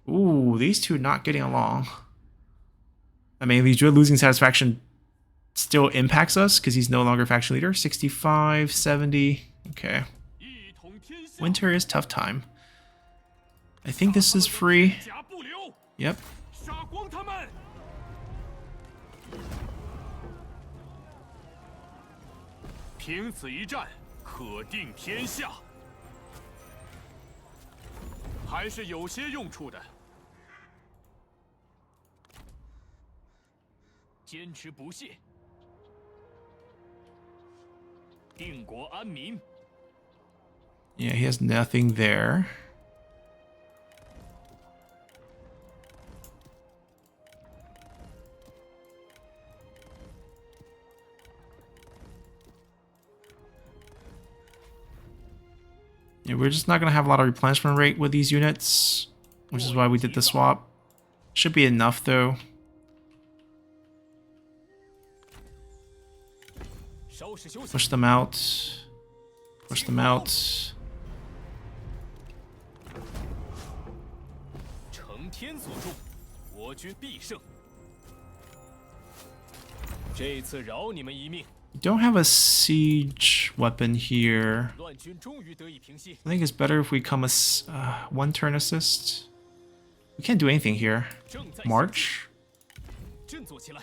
Ooh, these two not getting along. I mean, losing satisfaction still impacts us because he's no longer faction leader. 65, 70. Okay. Winter is tough time. I think this is free. Yep. 凭此一战，可定天下。还是有些用处的。坚持不懈，定国安民。 Yeah, he has nothing there. Yeah, we're just not going to have a lot of replenishment rate with these units, which is why we did the swap. Should be enough, though. Push them out. Push them out. We don't have a siege weapon here. I think it's better if we come as one turn assist. We can't do anything here. March. 振作起来。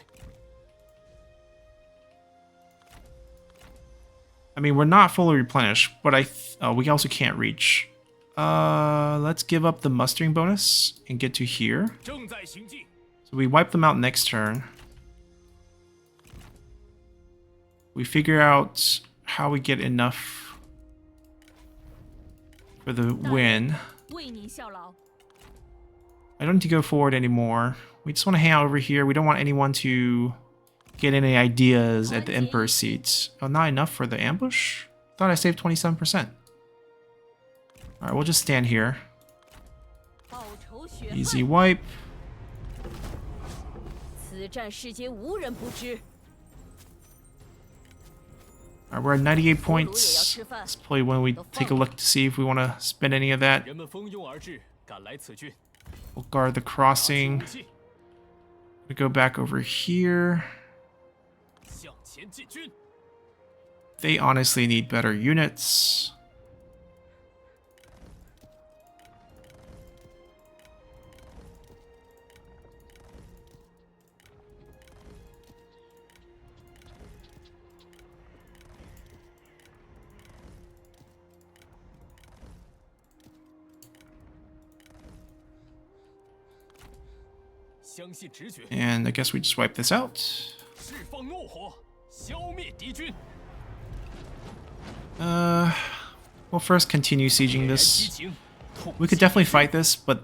I mean, we're not fully replenished, but we also can't reach. Let's give up the mustering bonus and get to here. 正在行进。 So we wipe them out next turn. We figure out how we get enough for the win. 为您效劳。 I don't need to go forward anymore. We just want to hang out over here. We don't want anyone to get any ideas at the Emperor's seat. Oh, not enough for the ambush? Thought I saved 27%. Alright, we'll just stand here. 报仇雪恨。 Easy wipe. 此战世间无人不知。 Alright, we're at 98 points. It's probably when we take a look to see if we want to spend any of that. 人们蜂拥而至，赶来此郡。 We'll guard the crossing. 武器， We go back over here. 向前进军。 They honestly need better units. And I guess we just wipe this out. 释放怒火，消灭敌军。 We'll first continue sieging 激 this. 情，痛 We could definitely fight this, but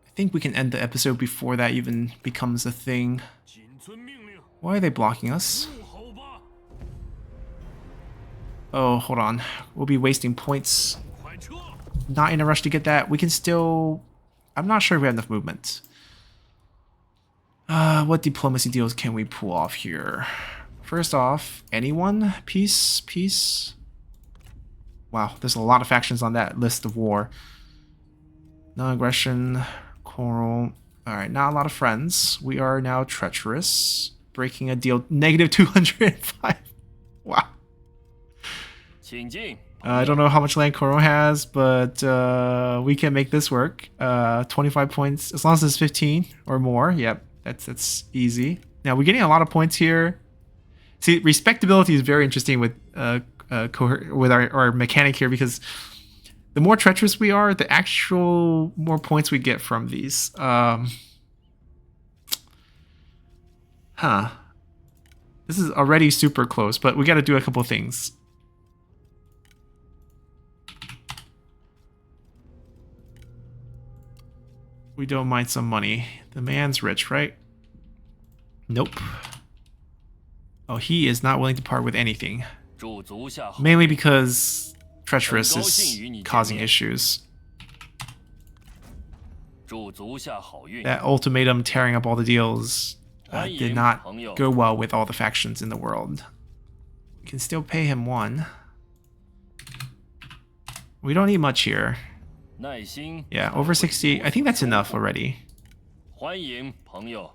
I think we can end the episode before that even becomes a thing. 谨遵命令， Why are they blocking us? 怒吼吧！ Oh, hold on. We'll be wasting points. 快撤！ Not in a rush to get that. We can still... I'm not sure if we have enough movement. What diplomacy deals can we pull off here? First off, anyone? Peace? Peace? Wow, there's a lot of factions on that list of war. Non-aggression, coral. Alright, not a lot of friends. We are now treacherous. Breaking a deal. Negative 205. Wow. 请进。 I don't know how much land Coral has, but we can make this work. 25 points, as long as it's 15 or more. Yep, that's easy. Now, we're getting a lot of points here. See, respectability is very interesting with our mechanic here, because the more treacherous we are, the actual more points we get from these. This is already super close, but we got to do a couple things. We don't mind some money. The man's rich, right? Nope. Oh, he is not willing to part with anything. 驻足下好， Mainly because treacherous is causing issues. 驻足下好运。 That ultimatum tearing up all the deals did not go well with all the factions in the world. We can still pay him 1. We don't need much here. 耐心。 Yeah, over 60. I think that's enough already. 欢迎朋友。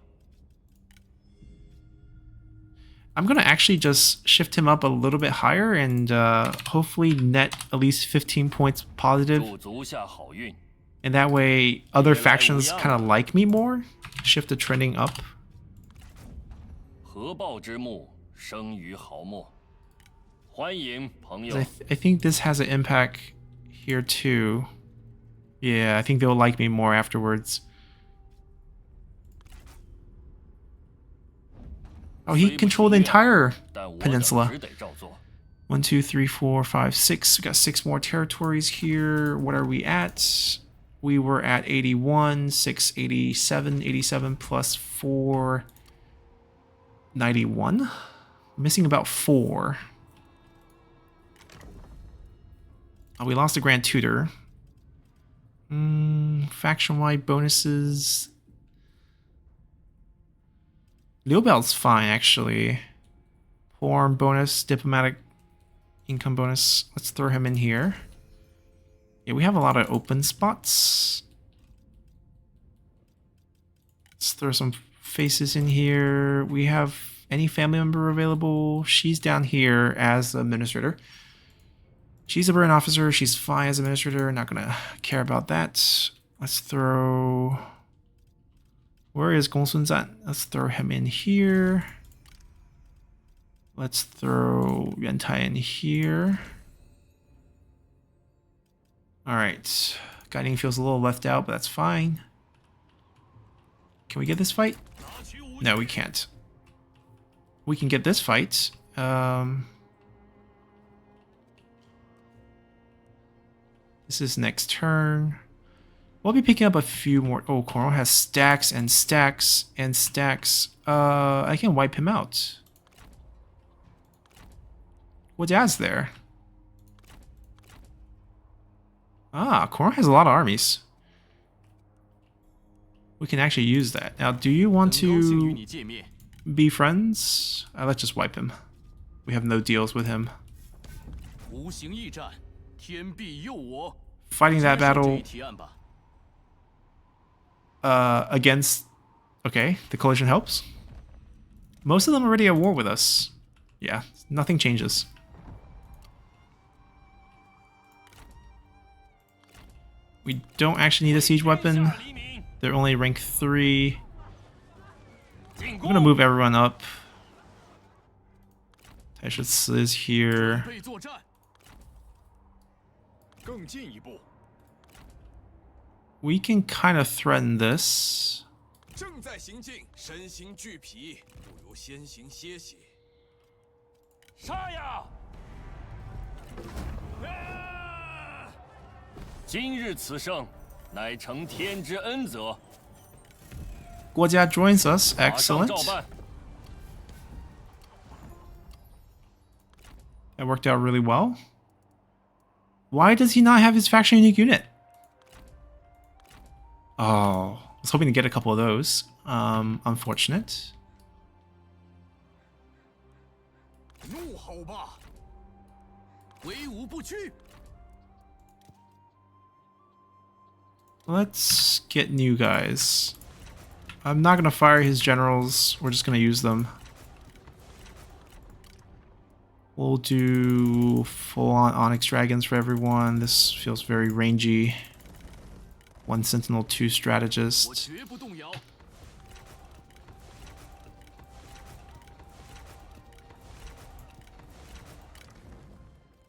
I'm going to actually just shift him up a little bit higher and hopefully net at least 15 points positive. 驻足下好运。 And that way other factions kind of like me more. Shift the trending up. 合抱之木，生于毫末。欢迎朋友。 I think this has an impact here too. Yeah, I think they'll like me more afterwards. Oh, he controlled the entire 但我 peninsula. 只得照做。 1, 2, 3, 4, 5, 6. We got 6 more territories here. What are we at? We were at 81, 6, 87, 87 plus 4, 91. Missing about 4. Oh, we lost a Grand Tutor. Faction-wide bonuses. Liubel's fine, actually. Foreign bonus, diplomatic income bonus. Let's throw him in here. Yeah, we have a lot of open spots. Let's throw some faces in here. We have any family member available. She's down here as administrator. She's a burn officer. She's fine as administrator. Not gonna care about that. Let's throw Where is Gongsun Zan? Let's throw him in here. Let's throw Yuan Tai in here. Alright. Guiding feels a little left out, but that's fine. Can we get this fight? No, we can't. We can get this fight. This is next turn. We'll be picking up a few more. Oh, Coral has stacks and stacks and stacks. I can wipe him out. What dad's there? Ah, Coral has a lot of armies. We can actually use that. Now, do you want to be friends? Let's just wipe him. We have no deals with him. Fighting that battle against... Okay, the coalition helps. Most of them are already at war with us. Yeah, nothing changes. We don't actually need a siege weapon. They're only rank 3. I'm gonna move everyone up. Taishitsu is here. We can kind of threaten this. Guojia joins us. Excellent. That worked out really well. Why does he not have his faction unique unit? Oh, I was hoping to get a couple of those. Unfortunate. Let's get new guys. I'm not gonna fire his generals. We're just gonna use them. We'll do full-on Onyx Dragons for everyone. This feels very rangy. 1 Sentinel, 2 Strategist.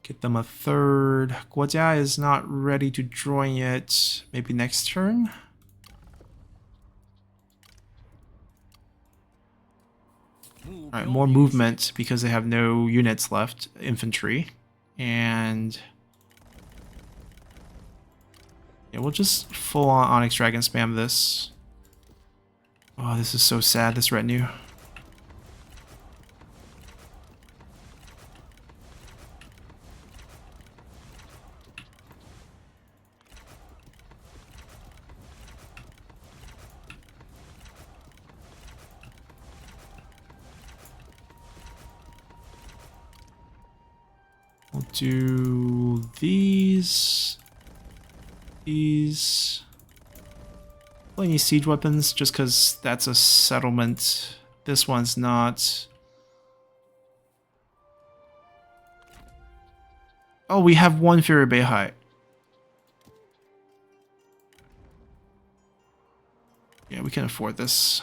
Get them a 3rd. Guojia is not ready to join yet. Maybe next turn? Alright, more movement because they have no units left. Infantry. And... yeah, we'll just full-on Onyx Dragon spam this. Oh, this is so sad, this retinue. We'll do these. These. Well, any siege weapons, just because that's a settlement. This one's not. Oh, we have 1 Fury Beihai. Yeah, we can afford this.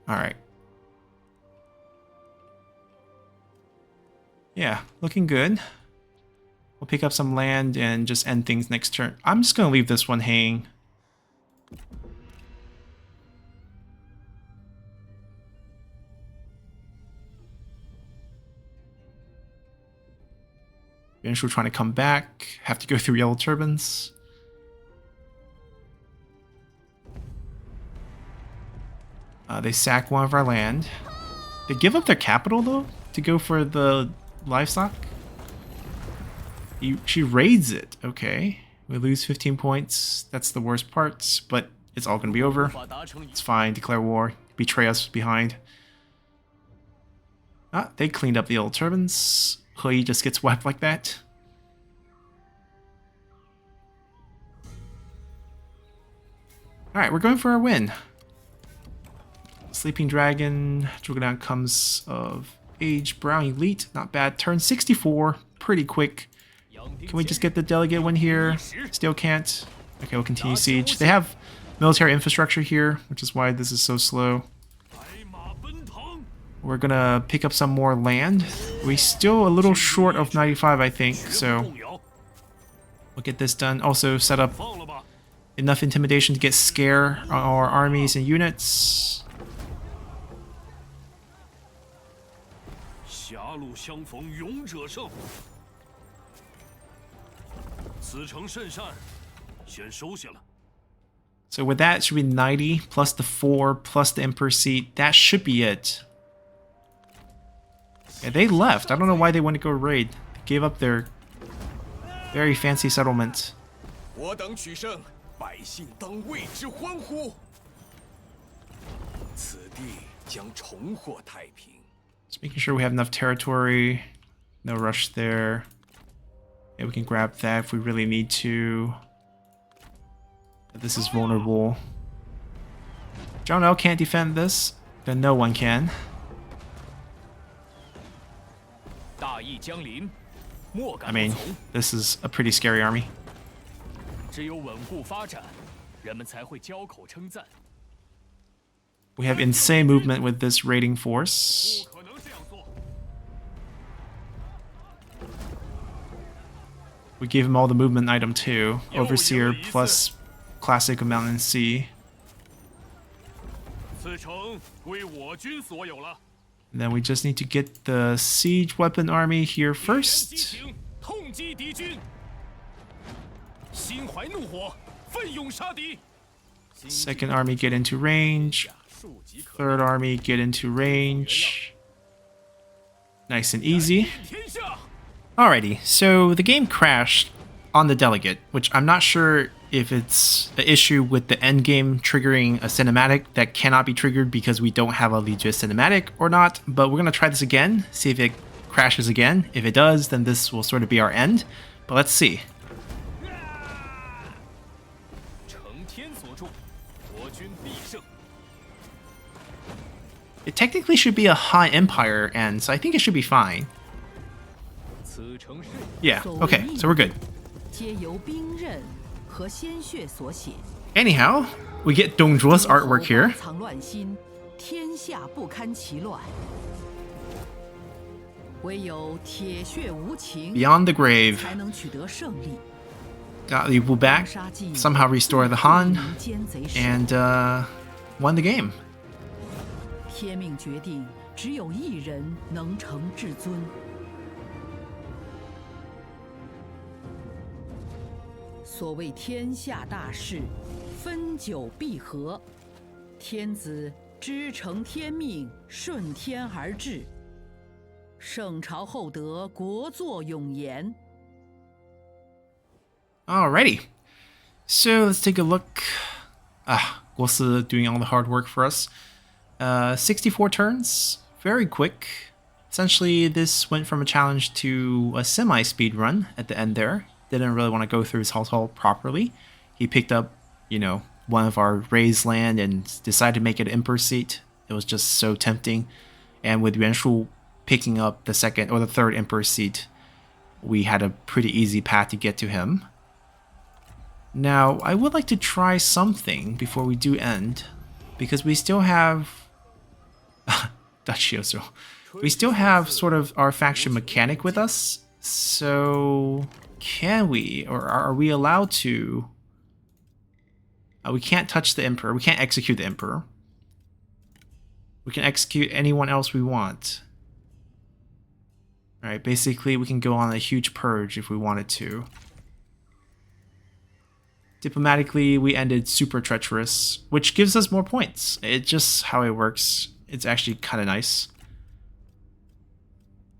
Alright. Yeah, looking good. We'll pick up some land and just end things next turn. I'm just going to leave this one hanging. Yuanshu trying to come back. Have to go through yellow turbans. They sack 1 of our land. They give up their capital, though, to go for the livestock. She raids it. Okay. We lose 15 points. That's the worst part, but it's all going to be over. It's fine. Declare war. Betray us behind. Ah, they cleaned up the old turbines. He just gets wiped like that. Alright, we're going for a win. Sleeping Dragon, Drogodan comes of age, Brown Elite, not bad. Turn 64, pretty quick. Can we just get the delegate win here? Still can't. Okay, we'll continue siege. They have military infrastructure here, which is why this is so slow. We're gonna pick up some more land. We're still a little short of 95, I think, so we'll get this done. Also set up enough intimidation to scare our armies and units. So with that, it should be 90 plus the 4 plus the Emperor seat. That should be it. Yeah, they left. I don't know why they want to go raid. They gave up their very fancy settlement. Just making sure we have enough territory. No rush there. Yeah, we can grab that if we really need to. This is vulnerable. John L can't defend this. Then no one can. I mean, this is a pretty scary army. We have insane movement with this raiding force. We gave him all the movement item too. Overseer plus classic Mountain Sea. And then we just need to get the siege weapon army here first. Second army get into range. Third army get into range. Nice and easy. Alrighty, so the game crashed on the delegate, which I'm not sure if it's an issue with the end game triggering a cinematic that cannot be triggered because we don't have a legit cinematic or not, but we're going to try this again, see if it crashes again. If it does, then this will sort of be our end, but let's see. It technically should be a Han Empire end, so I think it should be fine. Yeah, okay, so we're good. Anyhow, we get Dongzhuo's artwork here. Beyond the grave. Got Li Bu back, somehow restore the Han, and won the game. Alrighty, so let's take a look. Guo Si doing all the hard work for us. 64 turns, very quick. Essentially, this went from a challenge to a semi-speed run at the end there. Didn't really want to go through his household properly. He picked up, one of our raised land and decided to make it Emperor seat. It was just so tempting. And with Yuan Shu picking up the second or the third Emperor seat, we had a pretty easy path to get to him. Now, I would like to try something before we do end, because we still have Dachioso. We still have sort of our faction mechanic with us, so can we, or are we allowed to? We can't touch the Emperor. We can't execute the Emperor. We can execute anyone else we want. Alright, basically we can go on a huge purge if we wanted to. Diplomatically, we ended super treacherous, which gives us more points. It's just how it works. It's actually kind of nice.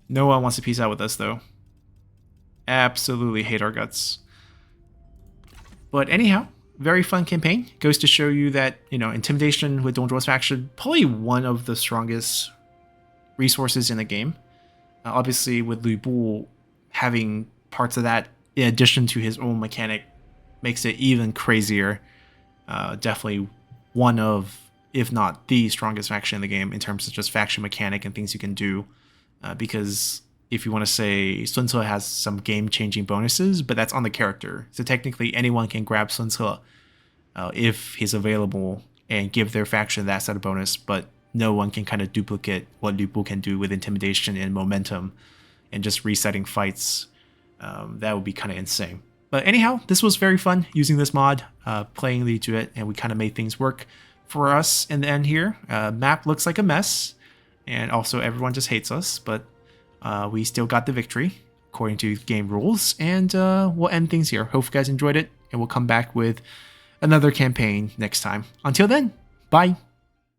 No one wants to peace out with us, though. Absolutely hate our guts. But anyhow, very fun campaign. Goes to show you that, intimidation with Dongzhuo's faction, probably one of the strongest resources in the game. Obviously, with Lu Bu having parts of that in addition to his own mechanic makes it even crazier. Definitely one of, if not the strongest faction in the game in terms of just faction mechanic and things you can do. Because if you want to say Sun Ce has some game-changing bonuses, but that's on the character. So technically anyone can grab Sun Ce if he's available and give their faction that set of bonus, but no one can kind of duplicate what Lu Bu can do with intimidation and momentum and just resetting fights. That would be kind of insane. But anyhow, this was very fun using this mod, playing the duet, and we kind of made things work for us in the end here. Map looks like a mess, and also everyone just hates us, but we still got the victory according to game rules, and we'll end things here. Hope you guys enjoyed it, and we'll come back with another campaign next time. Until then, bye!